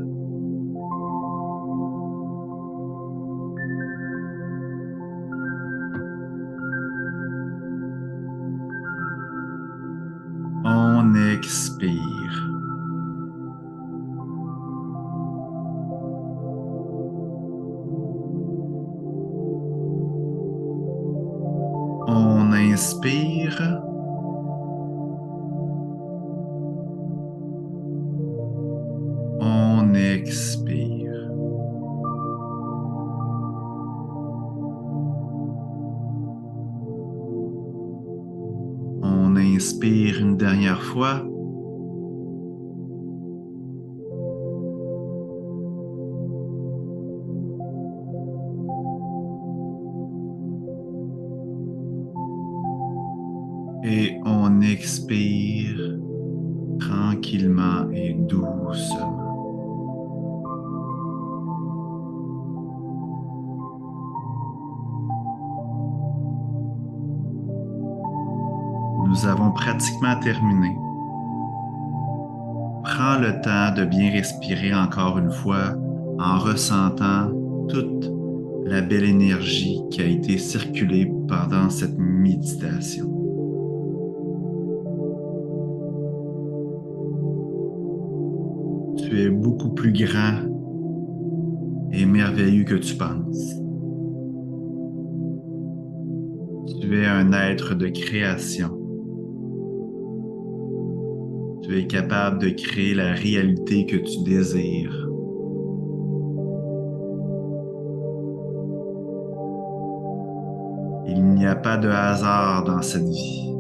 On expire. On inspire. On expire. On inspire une dernière fois. Et on expire tranquillement et doucement. Nous avons pratiquement terminé. Prends le temps de bien respirer encore une fois en ressentant toute la belle énergie qui a été circulée pendant cette méditation. Tu es beaucoup plus grand et merveilleux que tu penses. Tu es un être de création. Tu es capable de créer la réalité que tu désires. Il n'y a pas de hasard dans cette vie.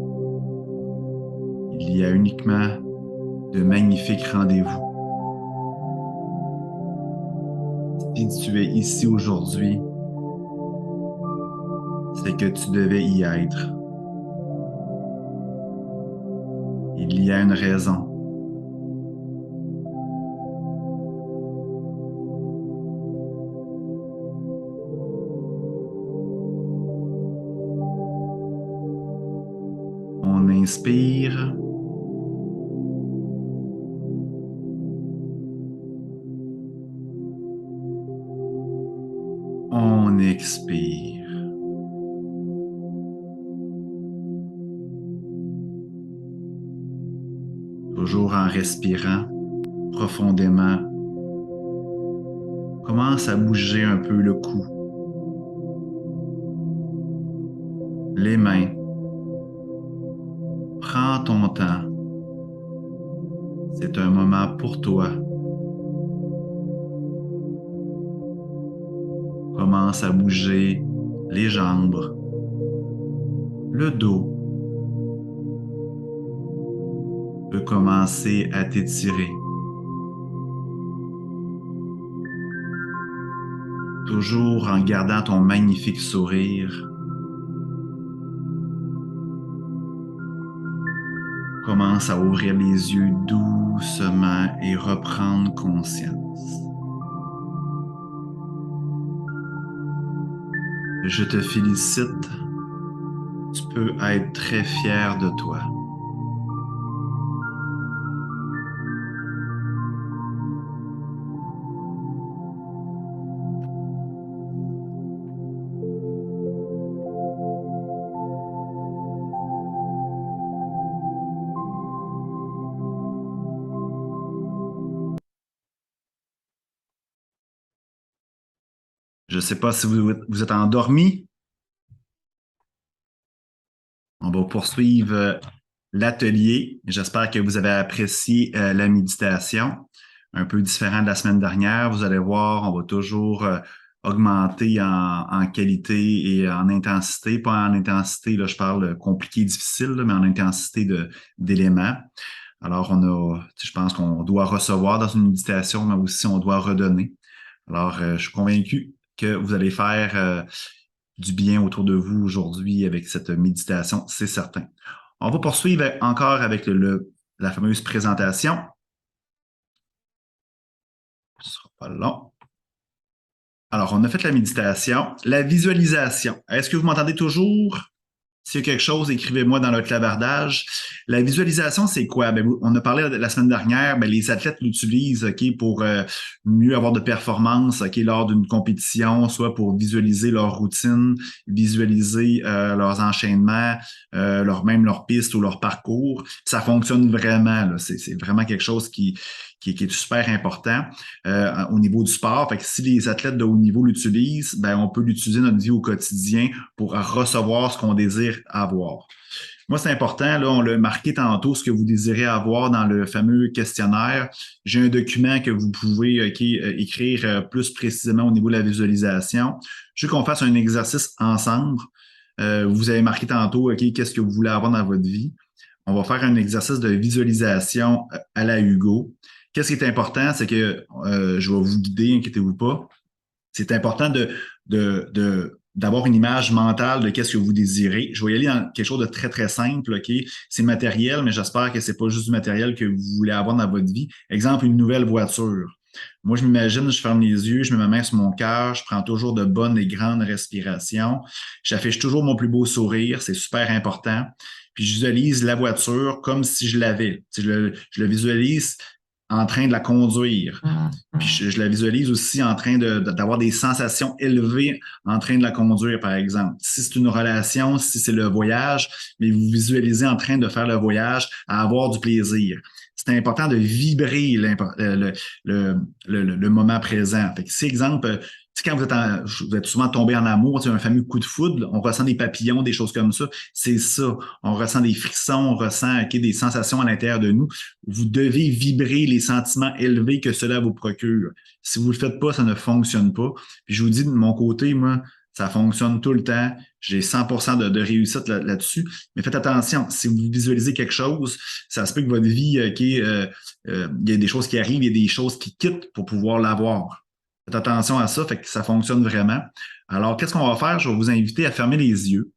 Il y a uniquement de magnifiques rendez-vous. Si tu es ici aujourd'hui, c'est que tu devais y être. Il y a une raison. On inspire. On expire. Toujours en respirant profondément, commence à bouger un peu le cou, les mains. Prends ton temps. C'est un moment pour toi. commence à bouger les jambes, le dos peut commencer à t'étirer. Toujours en gardant ton magnifique sourire. Commence à ouvrir les yeux doucement et reprendre conscience. Je te félicite. Tu peux être très fier de toi. Je ne sais pas si vous êtes endormi. On va poursuivre l'atelier. J'espère que vous avez apprécié la méditation. Un peu différent de la semaine dernière. Vous allez voir, on va toujours augmenter en qualité et en intensité. Pas en intensité, là, je parle compliqué, difficile, là, mais en intensité d'éléments. Alors, je pense qu'on doit recevoir dans une méditation, mais aussi on doit redonner. Alors, je suis convaincu que vous allez faire du bien autour de vous aujourd'hui avec cette méditation, c'est certain. On va poursuivre encore avec la fameuse présentation. Ce sera pas long. Alors, on a fait la méditation. La visualisation. Est-ce que vous m'entendez toujours? S'il y a quelque chose, écrivez-moi dans le clavardage. La visualisation, c'est quoi? Ben, on a parlé la semaine dernière, ben, les athlètes l'utilisent pour mieux avoir de performance lors d'une compétition, soit pour visualiser leur routine, visualiser leurs enchaînements, même leur piste ou leur parcours. Ça fonctionne vraiment. C'est vraiment quelque chose qui est super important au niveau du sport. Fait que si les athlètes de haut niveau l'utilisent, ben, on peut l'utiliser dans notre vie au quotidien pour recevoir ce qu'on désire avoir. Moi, c'est important, là, on l'a marqué tantôt, ce que vous désirez avoir dans le fameux questionnaire. J'ai un document que vous pouvez écrire plus précisément au niveau de la visualisation. Je veux qu'on fasse un exercice ensemble. Vous avez marqué tantôt, qu'est-ce que vous voulez avoir dans votre vie. On va faire un exercice de visualisation à la Hugo. Qu'est-ce qui est important, c'est que je vais vous guider, inquiétez-vous pas. C'est important d'avoir une image mentale de qu'est-ce que vous désirez. Je vais y aller dans quelque chose de très, très simple, OK? C'est matériel, mais j'espère que c'est pas juste du matériel que vous voulez avoir dans votre vie. Exemple, une nouvelle voiture. Moi, je m'imagine, je ferme les yeux, je mets ma main sur mon cœur, je prends toujours de bonnes et grandes respirations. J'affiche toujours mon plus beau sourire, c'est super important. Puis je visualise la voiture comme si je l'avais. Je le visualise en train de la conduire. Puis je la visualise aussi en train d'avoir des sensations élevées en train de la conduire, par exemple. Si c'est une relation, si c'est le voyage, mais vous visualisez en train de faire le voyage, à avoir du plaisir. C'est important de vibrer le moment présent. Fait que, si, exemple, quand vous êtes souvent tombé en amour, un fameux coup de foudre, on ressent des papillons, des choses comme ça. C'est ça. On ressent des frissons, on ressent des sensations à l'intérieur de nous. Vous devez vibrer les sentiments élevés que cela vous procure. Si vous ne le faites pas, ça ne fonctionne pas. Puis je vous dis, de mon côté, moi, ça fonctionne tout le temps. J'ai 100% de réussite là-dessus. Mais faites attention, si vous visualisez quelque chose, ça se peut que votre vie, il y a des choses qui arrivent, il y a des choses qui quittent pour pouvoir l'avoir. Faites attention à ça, fait que ça fonctionne vraiment. Alors, qu'est-ce qu'on va faire? Je vais vous inviter à fermer les yeux.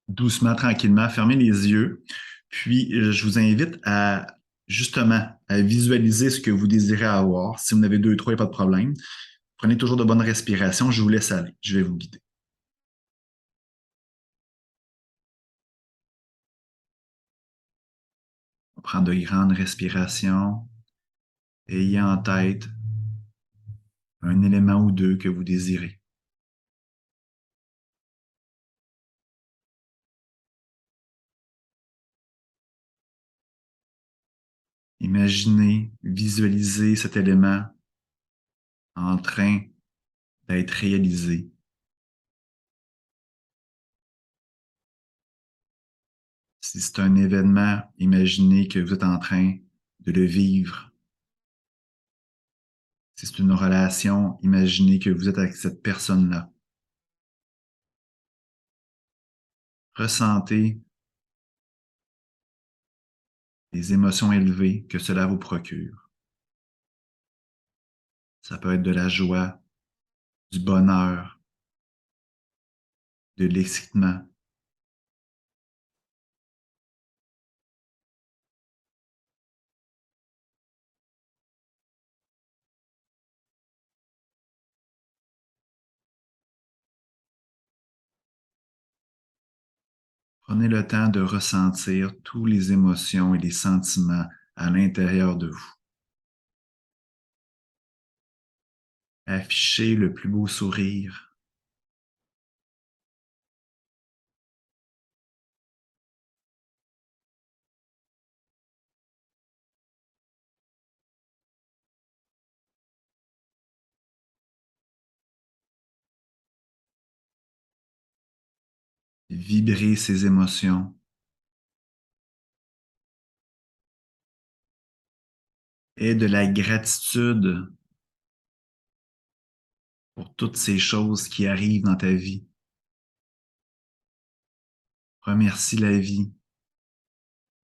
Doucement, tranquillement, fermez les yeux. Puis, je vous invite à justement à visualiser ce que vous désirez avoir. Si vous en avez deux, trois, il n'y a pas de problème. Prenez toujours de bonnes respirations. Je vous laisse aller. Je vais vous guider. On prend de grandes respirations. Ayez en tête un élément ou deux que vous désirez. Imaginez, visualisez cet élément en train d'être réalisé. Si c'est un événement, imaginez que vous êtes en train de le vivre. Si c'est une relation, imaginez que vous êtes avec cette personne-là. Ressentez les émotions élevées que cela vous procure. Ça peut être de la joie, du bonheur, de l'excitement. Prenez le temps de ressentir toutes les émotions et les sentiments à l'intérieur de vous. Affichez le plus beau sourire. Vibrez ces émotions. Aie de la gratitude pour toutes ces choses qui arrivent dans ta vie. Remercie la vie.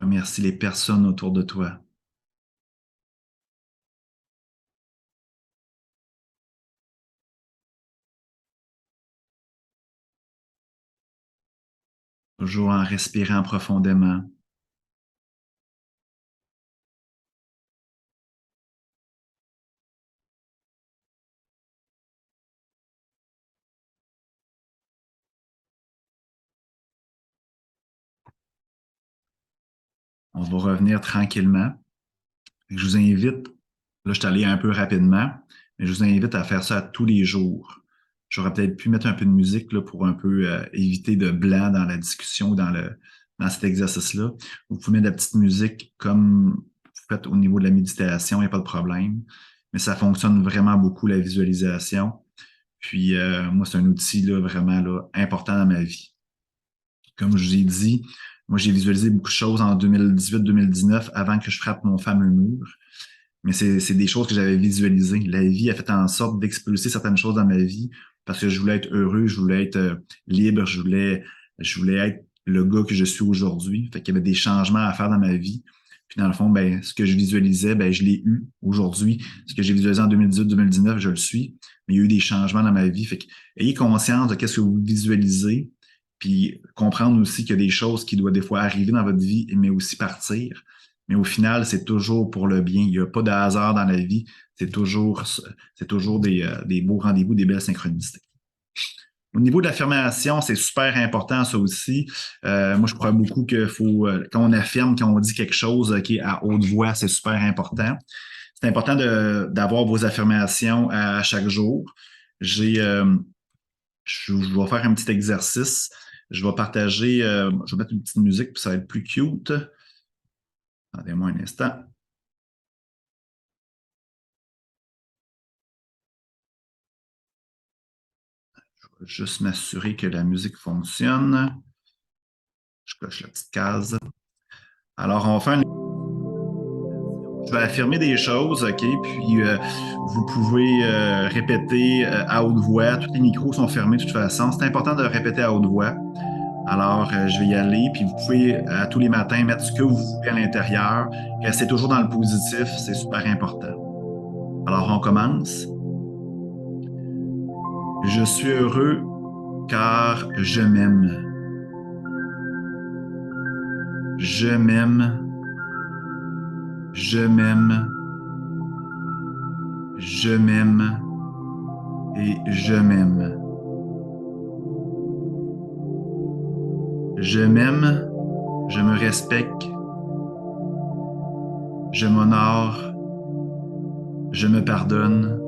Remercie les personnes autour de toi. Toujours en respirant profondément. On va revenir tranquillement. Je vous invite, là, je suis allé un peu rapidement, mais je vous invite à faire ça tous les jours. J'aurais peut-être pu mettre un peu de musique là, pour un peu éviter de blanc dans la discussion, dans cet exercice-là. Vous pouvez mettre de la petite musique comme vous faites au niveau de la méditation, il n'y a pas de problème. Mais ça fonctionne vraiment beaucoup, la visualisation. Puis moi, c'est un outil là, vraiment là, important dans ma vie. Comme je vous ai dit, moi, j'ai visualisé beaucoup de choses en 2018-2019 avant que je frappe mon fameux mur. Mais c'est des choses que j'avais visualisées. La vie a fait en sorte d'expulser certaines choses dans ma vie parce que je voulais être heureux, je voulais être libre, je voulais être le gars que je suis aujourd'hui. Fait qu'il y avait des changements à faire dans ma vie. Puis dans le fond, ben, ce que je visualisais, ben, je l'ai eu aujourd'hui. Ce que j'ai visualisé en 2018-2019, je le suis. Mais il y a eu des changements dans ma vie. Fait que ayez conscience de qu'est-ce que vous visualisez, puis comprendre aussi qu'il y a des choses qui doivent des fois arriver dans votre vie, mais aussi partir. Mais au final, c'est toujours pour le bien. Il n'y a pas de hasard dans la vie. C'est toujours des beaux rendez-vous, des belles synchronicités. Au niveau de l'affirmation, c'est super important, ça aussi. Moi, je crois beaucoup qu'il faut, quand on affirme, quand on dit quelque chose qui est à haute voix, c'est super important. C'est important d'avoir vos affirmations à chaque jour. J'ai, je vais faire un petit exercice. Je vais partager, je vais mettre une petite musique, puis ça va être plus cute. Attendez-moi un instant. Je vais juste m'assurer que la musique fonctionne. Je coche la petite case. Alors, on va faire Je vais affirmer des choses, OK? Puis, vous pouvez répéter à haute voix. Tous les micros sont fermés de toute façon. C'est important de répéter à haute voix. Alors, je vais y aller. Puis, vous pouvez, à tous les matins, mettre ce que vous voulez à l'intérieur. Restez toujours dans le positif. C'est super important. Alors, on commence. Je suis heureux car je m'aime. Je m'aime. Je m'aime. Je m'aime. Et je m'aime. Je m'aime. Je me respecte. Je m'honore. Je me pardonne.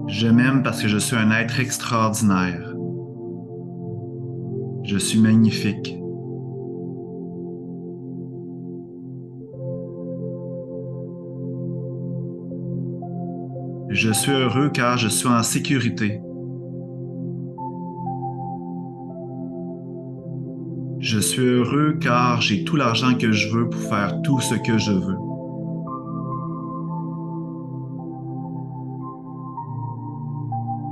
Je m'aime parce que je suis un être extraordinaire. Je suis magnifique. Je suis heureux car je suis en sécurité. Je suis heureux car j'ai tout l'argent que je veux pour faire tout ce que je veux.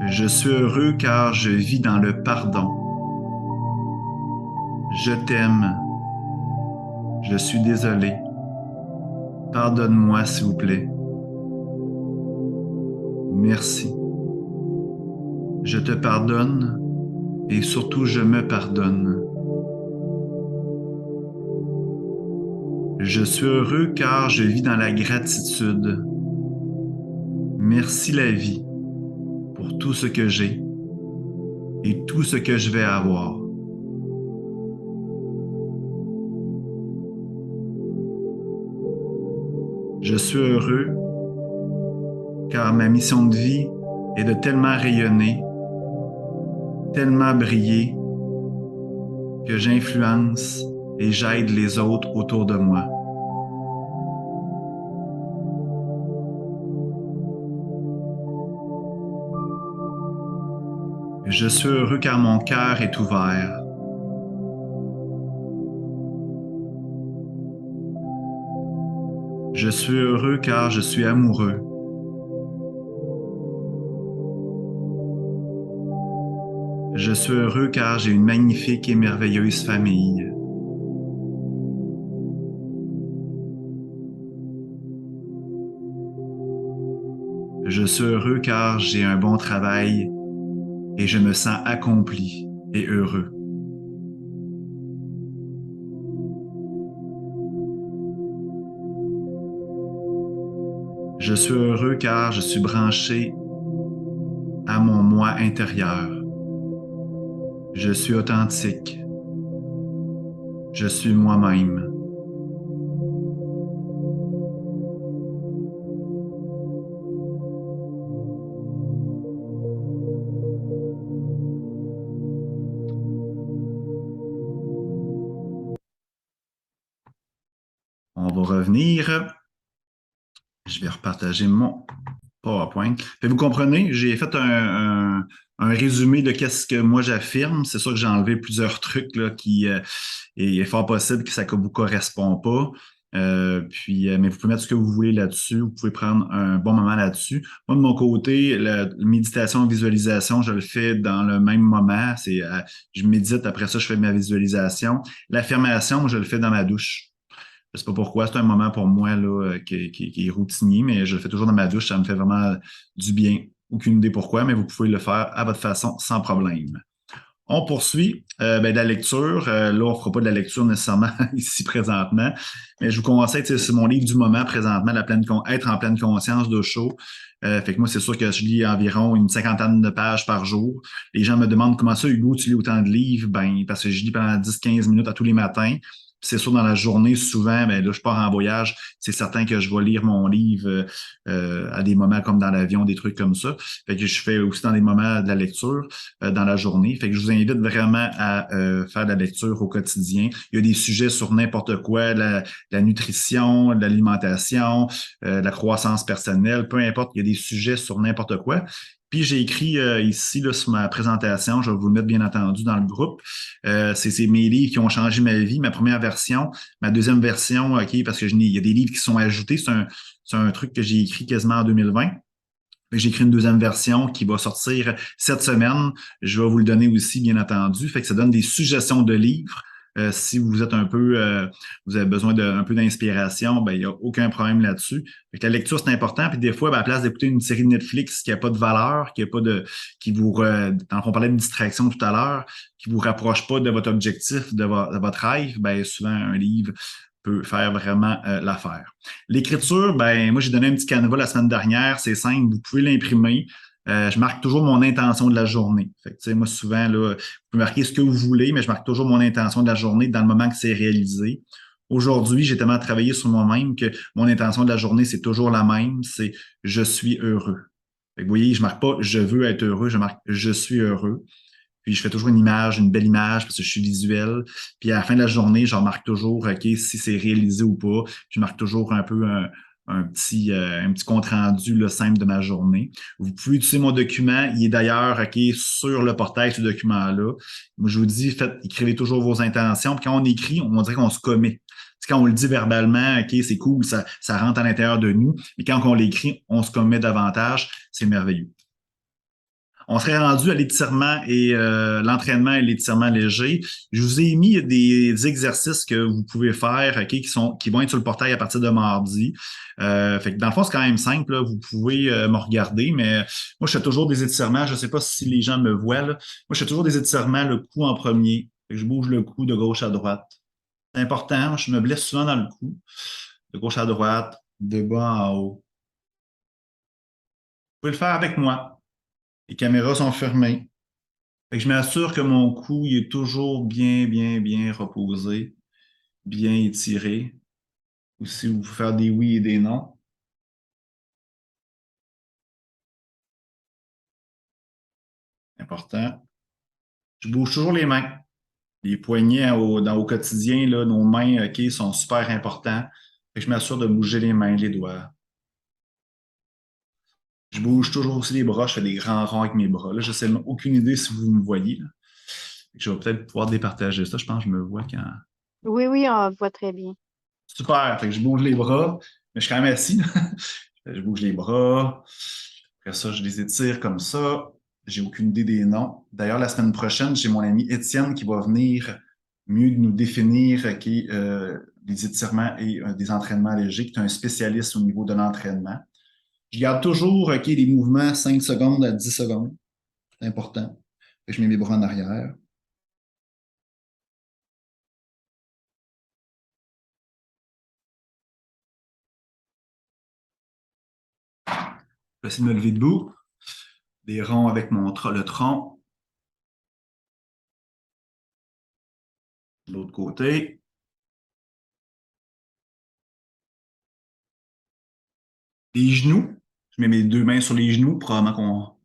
Je suis heureux car je vis dans le pardon. Je t'aime. Je suis désolé. Pardonne-moi, s'il vous plaît. Merci. Je te pardonne et surtout je me pardonne. Je suis heureux car je vis dans la gratitude. Merci la vie pour tout ce que j'ai et tout ce que je vais avoir. Je suis heureux car ma mission de vie est de tellement rayonner, tellement briller, que j'influence et j'aide les autres autour de moi. Je suis heureux car mon cœur est ouvert. Je suis heureux car je suis amoureux. Je suis heureux car j'ai une magnifique et merveilleuse famille. Je suis heureux car j'ai un bon travail et je me sens accompli et heureux. Je suis heureux car je suis branché à mon moi intérieur. Je suis authentique. Je suis moi-même. On va revenir. Je vais repartager mon PowerPoint. Vous comprenez, j'ai fait un résumé de qu'est-ce que moi j'affirme. C'est sûr que j'ai enlevé plusieurs trucs là, qui est fort possible que ça ne vous correspond pas. Mais vous pouvez mettre ce que vous voulez là-dessus. Vous pouvez prendre un bon moment là-dessus. Moi, de mon côté, la méditation, visualisation, je le fais dans le même moment. Je médite, après ça, je fais ma visualisation. L'affirmation, moi, je le fais dans ma douche. Je sais pas pourquoi, c'est un moment pour moi là, qui est routinier, mais je le fais toujours dans ma douche, ça me fait vraiment du bien. Aucune idée pourquoi, mais vous pouvez le faire à votre façon sans problème. On poursuit de la lecture. Là, on ne fera pas de la lecture nécessairement ici présentement, mais je vous conseille, c'est mon livre du moment présentement, Être en pleine conscience de chaud. Fait que moi, c'est sûr que je lis environ une cinquantaine de pages par jour. Les gens me demandent comment ça, Hugo, tu lis autant de livres? Ben, parce que je lis pendant 10-15 minutes à tous les matins. C'est sûr, dans la journée, souvent, ben là, je pars en voyage, c'est certain que je vais lire mon livre à des moments comme dans l'avion, des trucs comme ça. Fait que je fais aussi dans des moments de la lecture dans la journée. Fait que je vous invite vraiment à faire de la lecture au quotidien. Il y a des sujets sur n'importe quoi, la nutrition, l'alimentation, la croissance personnelle, peu importe, il y a des sujets sur n'importe quoi. Puis j'ai écrit ici là, sur ma présentation, je vais vous le mettre bien entendu dans le groupe. C'est mes livres qui ont changé ma vie. Ma première version, ma deuxième version, OK, parce que il y a des livres qui sont ajoutés. C'est un truc que j'ai écrit quasiment en 2020. J'ai écrit une deuxième version qui va sortir cette semaine. Je vais vous le donner aussi, bien entendu. Fait que ça donne des suggestions de livres. Si vous êtes vous avez besoin d'un peu d'inspiration, ben, il n'y a aucun problème là-dessus. Fait que la lecture, c'est important. Puis des fois, ben, à la place d'écouter une série de Netflix qui n'a pas de valeur, on parlait de distraction tout à l'heure, qui vous rapproche pas de votre objectif, de votre rêve, ben, souvent, un livre peut faire vraiment l'affaire. L'écriture, ben moi j'ai donné un petit canevas la semaine dernière, c'est simple, vous pouvez l'imprimer. Je marque toujours mon intention de la journée. Fait que, moi, souvent, là, vous pouvez marquer ce que vous voulez, mais je marque toujours mon intention de la journée dans le moment que c'est réalisé. Aujourd'hui, j'ai tellement travaillé sur moi-même que mon intention de la journée, c'est toujours la même, c'est je suis heureux. Fait que, vous voyez, je marque pas je veux être heureux, je marque je suis heureux. Puis je fais toujours une belle image parce que je suis visuel. Puis à la fin de la journée, je remarque toujours, OK, si c'est réalisé ou pas. Je marque toujours un peu un petit compte rendu là, simple de ma journée. Vous pouvez utiliser mon document. Il est d'ailleurs OK, sur le portail, ce document-là. Moi, je vous dis, écrivez toujours vos intentions. Puis quand on écrit, on dirait qu'on se commet. Quand on le dit verbalement, OK, c'est cool, ça rentre à l'intérieur de nous. Mais quand on l'écrit, on se commet davantage. C'est merveilleux. On serait rendu à l'étirement et l'entraînement et l'étirement léger. Je vous ai mis des exercices que vous pouvez faire, OK, qui vont être sur le portail à partir de mardi. Fait que dans le fond, c'est quand même simple. Là. Vous pouvez me regarder, mais moi, je fais toujours des étirements. Je ne sais pas si les gens me voient. Là. Moi, je fais toujours des étirements, le cou en premier. Fait que je bouge le cou de gauche à droite. C'est important. Je me blesse souvent dans le cou, de gauche à droite, de bas en haut. Vous pouvez le faire avec moi. Les caméras sont fermées. Fait que je m'assure que mon cou il est toujours bien, bien, bien reposé, bien étiré. Aussi, vous pouvez faire des oui et des non. Important. Je bouge toujours les mains. Les poignets au quotidien, là, nos mains, OK, sont super importants. Fait que je m'assure de bouger les mains, les doigts. Je bouge toujours aussi les bras. Je fais des grands ronds avec mes bras. Là, je sais aucune idée si vous me voyez. Là. Fait que je vais peut-être pouvoir départager ça. Je pense que je me vois quand. Oui, oui, on voit très bien. Super. Fait que je bouge les bras, mais je suis quand même assis. Je bouge les bras. Après ça, je les étire comme ça. J'ai aucune idée des noms. D'ailleurs, la semaine prochaine, j'ai mon ami Étienne qui va venir mieux nous définir les étirements et des entraînements légers, qui est un spécialiste au niveau de l'entraînement. Je garde toujours les mouvements 5 secondes à 10 secondes. C'est important. Je mets mes bras en arrière. Je vais essayer de me lever debout. Des ronds avec le tronc. De l'autre côté. Les genoux. Je mets mes deux mains sur les genoux. Probablement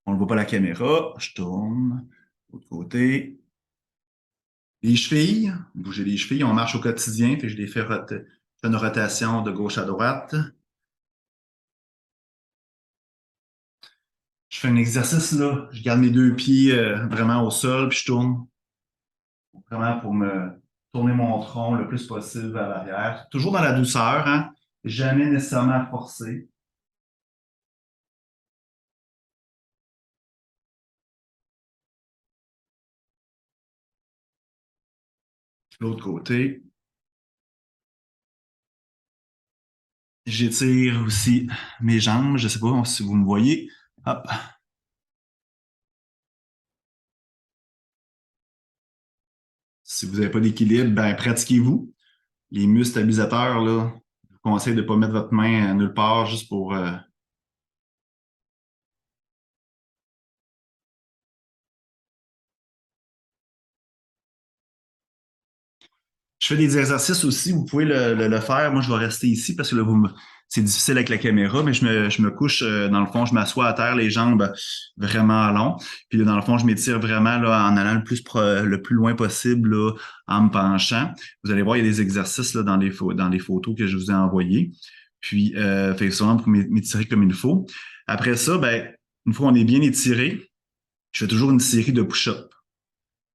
qu'on ne voit pas la caméra. Je tourne. De l'autre côté. Les chevilles. Bouger les chevilles. On marche au quotidien. Fait que je les fais une rotation de gauche à droite. Je fais un exercice là. Je garde mes deux pieds vraiment au sol. Puis je tourne. Vraiment pour me tourner mon tronc le plus possible vers l'arrière. Toujours dans la douceur, hein? Jamais nécessairement forcé. L'autre côté. J'étire aussi mes jambes. Je ne sais pas si vous me voyez. Hop. Si vous n'avez pas d'équilibre, ben pratiquez-vous. Les muscles stabilisateurs, là, je vous conseille de ne pas mettre votre main nulle part juste pour je fais des exercices aussi, vous pouvez le faire. Moi, je vais rester ici parce que là, c'est difficile avec la caméra, mais je me couche, dans le fond, je m'assois à terre, les jambes vraiment long. Puis là, dans le fond, je m'étire vraiment là, en allant le plus loin possible là, en me penchant. Vous allez voir, il y a des exercices là, dans les photos que je vous ai envoyées. Puis, fait souvent pour m'étirer comme il faut. Après ça, ben, une fois qu'on est bien étiré, je fais toujours une série de push-ups.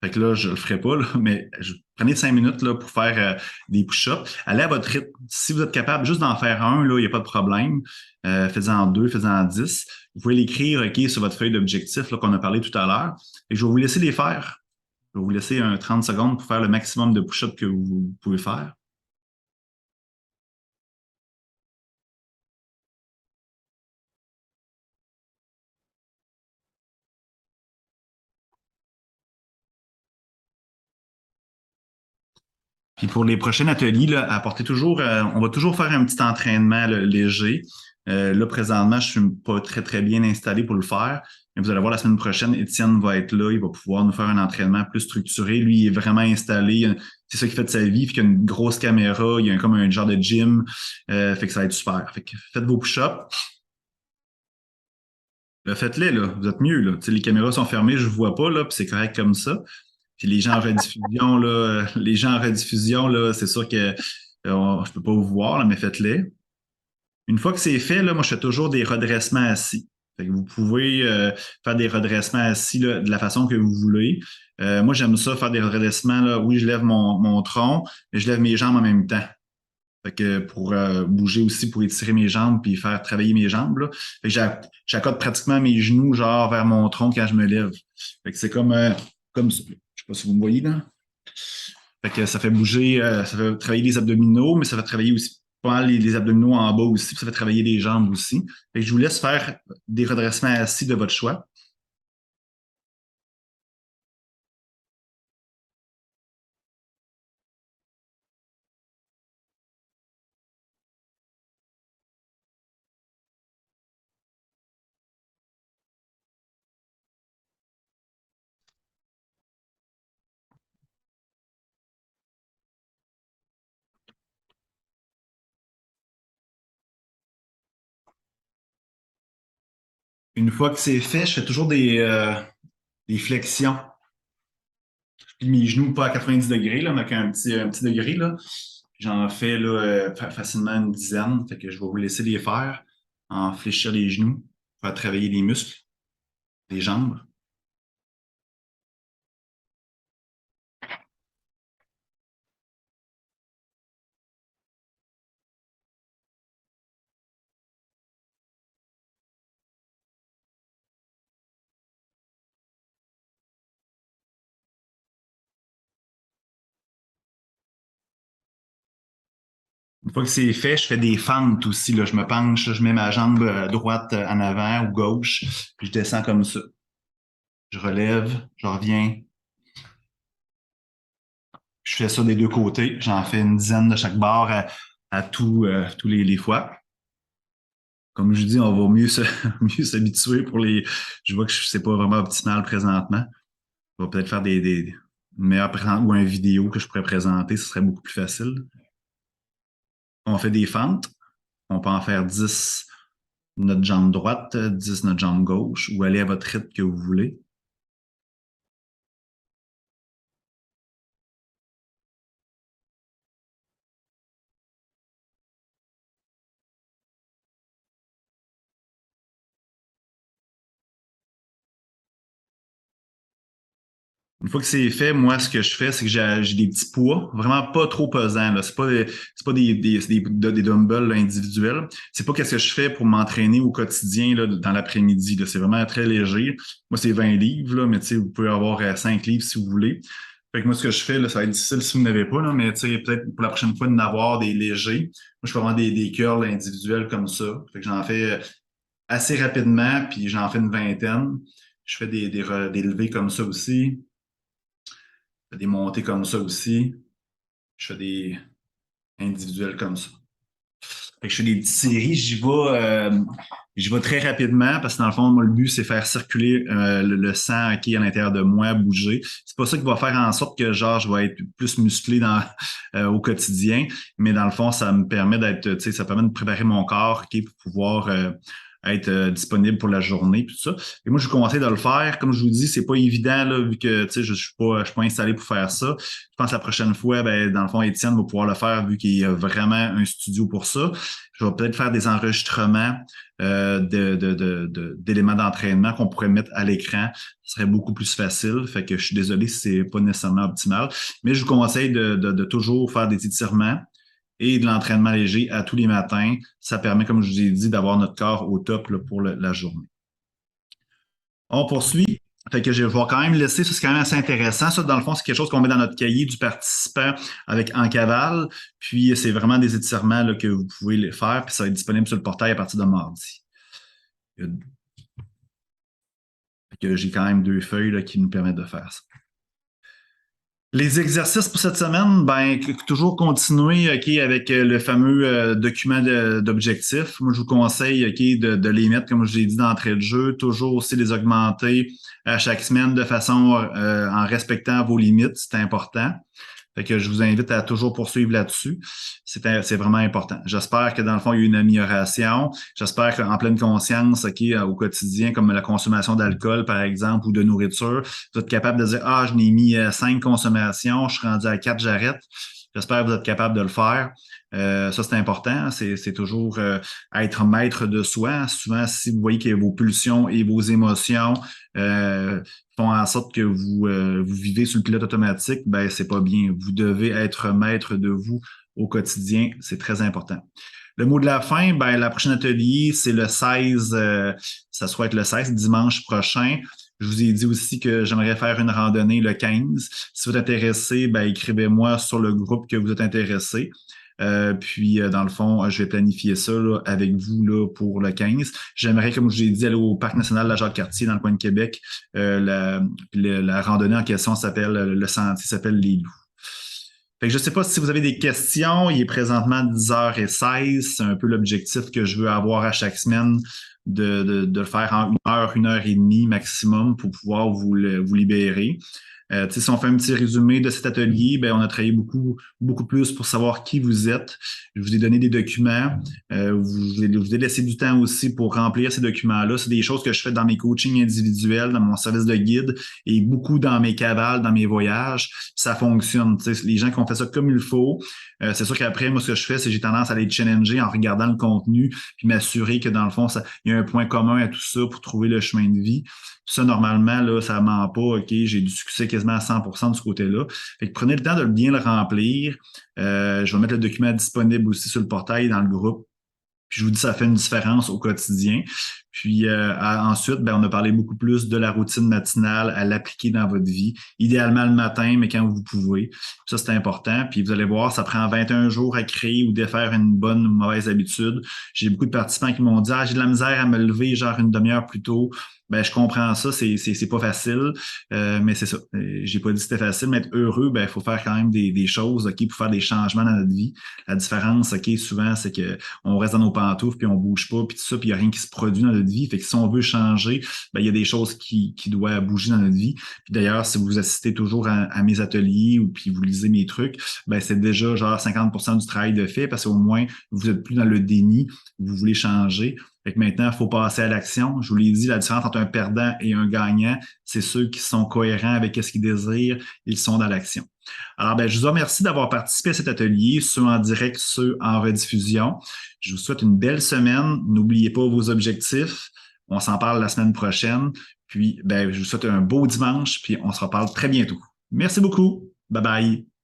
Fait que là, je le ferai pas, là, mais prenez 5 minutes là, pour faire des push-ups. Allez à votre rythme. Si vous êtes capable juste d'en faire un, là, il n'y a pas de problème. Faites-en deux, faites-en 10. Vous pouvez l'écrire OK, sur votre feuille d'objectif qu'on a parlé tout à l'heure. Et je vais vous laisser les faire. Je vais vous laisser 30 secondes pour faire le maximum de push-ups que vous pouvez faire. Puis pour les prochains ateliers, là, on va toujours faire un petit entraînement là, léger. Là, présentement, je suis pas très, très bien installé pour le faire. Mais vous allez voir, la semaine prochaine, Étienne va être là. Il va pouvoir nous faire un entraînement plus structuré. Lui, il est vraiment installé. C'est ça qu'il fait de sa vie. Puis il y a une grosse caméra. Il y a comme un genre de gym. Fait que ça va être super. Fait que faites vos push-ups. Faites-les, là. Vous êtes mieux, là. Tu sais, les caméras sont fermées, je ne vous vois pas, là, puis c'est correct comme ça. Puis les gens en rediffusion, là, les gens en rediffusion, là, c'est sûr que je peux pas vous voir, là, mais faites-les. Une fois que c'est fait, là, moi, je fais toujours des redressements assis. Fait que vous pouvez faire des redressements assis là, de la façon que vous voulez. Moi, j'aime ça, faire des redressements. Là. Oui, je lève mon tronc, mais je lève mes jambes en même temps. Fait que pour bouger aussi, pour étirer mes jambes puis faire travailler mes jambes. Là. Fait que j'accote pratiquement mes genoux genre vers mon tronc quand je me lève. Fait que c'est comme ça. Je sais pas si vous me voyez là. Fait que ça fait bouger, ça fait travailler les abdominaux, mais ça fait travailler aussi pas mal les abdominaux en bas aussi, puis ça fait travailler les jambes aussi. Fait que je vous laisse faire des redressements assis de votre choix. Une fois que c'est fait, je fais toujours des flexions. Je plie mes genoux pas à 90 degrés, là, mais avec un petit degré. Là. J'en fais là, facilement une dizaine. Fait que je vais vous laisser les faire, en fléchir les genoux, faire travailler les muscles, les jambes. Une fois que c'est fait, je fais des fentes aussi. Là. Je me penche, je mets ma jambe droite en avant ou gauche, puis je descends comme ça. Je relève, je reviens. Je fais ça des deux côtés. J'en fais une dizaine de chaque barre à tous les fois. Comme je dis, on va mieux s'habituer pour les. Je vois que c'est pas vraiment optimal présentement. On va peut-être faire une meilleure ou une vidéo que je pourrais présenter, ce serait beaucoup plus facile. On fait des fentes. On peut en faire 10 notre jambe droite, 10 notre jambe gauche, ou aller à votre rythme que vous voulez. Une fois que c'est fait, moi, ce que je fais, c'est que j'ai des petits poids, vraiment pas trop pesants. Là. C'est pas des dumbbells là, individuels. C'est pas qu'est-ce que je fais pour m'entraîner au quotidien là, dans l'après-midi. Là. C'est vraiment très léger. Moi, c'est 20 livres, là, mais vous pouvez avoir 5 livres si vous voulez. Fait que moi, ce que je fais, là, ça va être difficile si vous n'avez pas, là, mais peut-être pour la prochaine fois, d'en avoir des légers. Moi, je fais vraiment des curls individuels comme ça. Fait que j'en fais assez rapidement, puis j'en fais une vingtaine. Je fais des levées comme ça aussi. Je fais des montées comme ça aussi. Je fais des individuels comme ça. Fait que je fais des petites séries, j'y vais très rapidement parce que dans le fond, moi, le but, c'est faire circuler le sang qui est à l'intérieur de moi, bouger. C'est pas ça qui va faire en sorte que genre je vais être plus musclé au quotidien, mais dans le fond, ça me permet ça permet de préparer mon corps pour pouvoir être disponible pour la journée, tout ça. Et moi, je vous conseille de le faire. Comme je vous dis, c'est pas évident, là, vu que je suis pas installé pour faire ça. Je pense que la prochaine fois, ben, dans le fond, Étienne va pouvoir le faire vu qu'il y a vraiment un studio pour ça. Je vais peut-être faire des enregistrements d'éléments d'entraînement qu'on pourrait mettre à l'écran. Ce serait beaucoup plus facile. Fait que je suis désolé si c'est pas nécessairement optimal. Mais je vous conseille de toujours faire des étirements et de l'entraînement léger à tous les matins. Ça permet, comme je vous ai dit, d'avoir notre corps au top là, pour la journée. On poursuit. Fait que je vais quand même laisser, ça c'est quand même assez intéressant. Ça, dans le fond, c'est quelque chose qu'on met dans notre cahier du participant avec en cavale. Puis c'est vraiment des étirements là, que vous pouvez faire, puis ça va être disponible sur le portail à partir de mardi. Fait que j'ai quand même 2 feuilles là, qui nous permettent de faire ça. Les exercices pour cette semaine, ben toujours continuer avec le fameux document d'objectifs. Moi, je vous conseille de les mettre, comme je l'ai dit d'entrée de jeu, toujours aussi les augmenter à chaque semaine de façon en respectant vos limites, c'est important. Fait que je vous invite à toujours poursuivre là-dessus. C'est vraiment important. J'espère que dans le fond, il y a eu une amélioration. J'espère qu'en pleine conscience, au quotidien, comme la consommation d'alcool, par exemple, ou de nourriture, vous êtes capable de dire, ah, je n'ai mis 5 consommations, je suis rendu à 4, j'arrête. J'espère que vous êtes capable de le faire. Ça, c'est important. C'est toujours être maître de soi. Souvent, si vous voyez que vos pulsions et vos émotions font en sorte que vous vivez sur le pilote automatique, ben c'est pas bien. Vous devez être maître de vous au quotidien. C'est très important. Le mot de la fin, ben, la prochaine atelier, c'est le 16, ça soit être le 16, dimanche prochain. Je vous ai dit aussi que j'aimerais faire une randonnée le 15. Si vous êtes intéressé, ben, écrivez-moi sur le groupe que vous êtes intéressé. Puis, dans le fond, je vais planifier ça là, avec vous là, pour le 15. J'aimerais, comme je l'ai dit, aller au Parc national de la Jacques-Cartier dans le coin de Québec. La randonnée en question s'appelle, le sentier s'appelle Les Loups. Fait que je ne sais pas si vous avez des questions. Il est présentement 10h16. C'est un peu l'objectif que je veux avoir à chaque semaine de le faire en 1 heure et demie maximum pour pouvoir vous libérer. Si on fait un petit résumé de cet atelier, ben, on a travaillé beaucoup plus pour savoir qui vous êtes. Je vous ai donné des documents. Vous ai laissé du temps aussi pour remplir ces documents-là. C'est des choses que je fais dans mes coachings individuels, dans mon service de guide et beaucoup dans mes cavales, dans mes voyages. Ça fonctionne. Les gens qui ont fait ça comme il faut. C'est sûr qu'après, moi, ce que je fais, c'est que j'ai tendance à les challenger en regardant le contenu puis m'assurer que dans le fond, il y a un point commun à tout ça pour trouver le chemin de vie. Ça, normalement, là, ça ment pas. OK, j'ai du succès quasiment à 100% de ce côté-là. Fait que prenez le temps de bien le remplir. Je vais mettre le document disponible aussi sur le portail dans le groupe. Puis je vous dis, ça fait une différence au quotidien. Puis ensuite, ben, on a parlé beaucoup plus de la routine matinale à l'appliquer dans votre vie. Idéalement le matin, mais quand vous pouvez. Ça, c'est important. Puis vous allez voir, ça prend 21 jours à créer ou défaire une bonne ou mauvaise habitude. J'ai beaucoup de participants qui m'ont dit, j'ai de la misère à me lever genre une demi-heure plus tôt. Ben, je comprends ça, c'est pas facile, mais c'est ça. J'ai pas dit que c'était facile, mais être heureux, ben, il faut faire quand même des choses, OK, pour faire des changements dans notre vie. La différence, OK, souvent, c'est que on reste dans nos pantoufles, puis on bouge pas, puis tout ça, puis il n'y a rien qui se produit dans notre vie. Fait que si on veut changer, ben, il y a des choses qui doivent bouger dans notre vie. Puis d'ailleurs, si vous assistez toujours à mes ateliers ou puis vous lisez mes trucs, ben, c'est déjà genre 50% du travail de fait, parce qu'au moins, vous êtes plus dans le déni, vous voulez changer. Fait que maintenant, il faut passer à l'action. Je vous l'ai dit, la différence entre un perdant et un gagnant, c'est ceux qui sont cohérents avec ce qu'ils désirent, ils sont dans l'action. Alors, ben, je vous remercie d'avoir participé à cet atelier, ceux en direct, ceux en rediffusion. Je vous souhaite une belle semaine. N'oubliez pas vos objectifs. On s'en parle la semaine prochaine. Puis, ben, je vous souhaite un beau dimanche, puis on se reparle très bientôt. Merci beaucoup. Bye bye.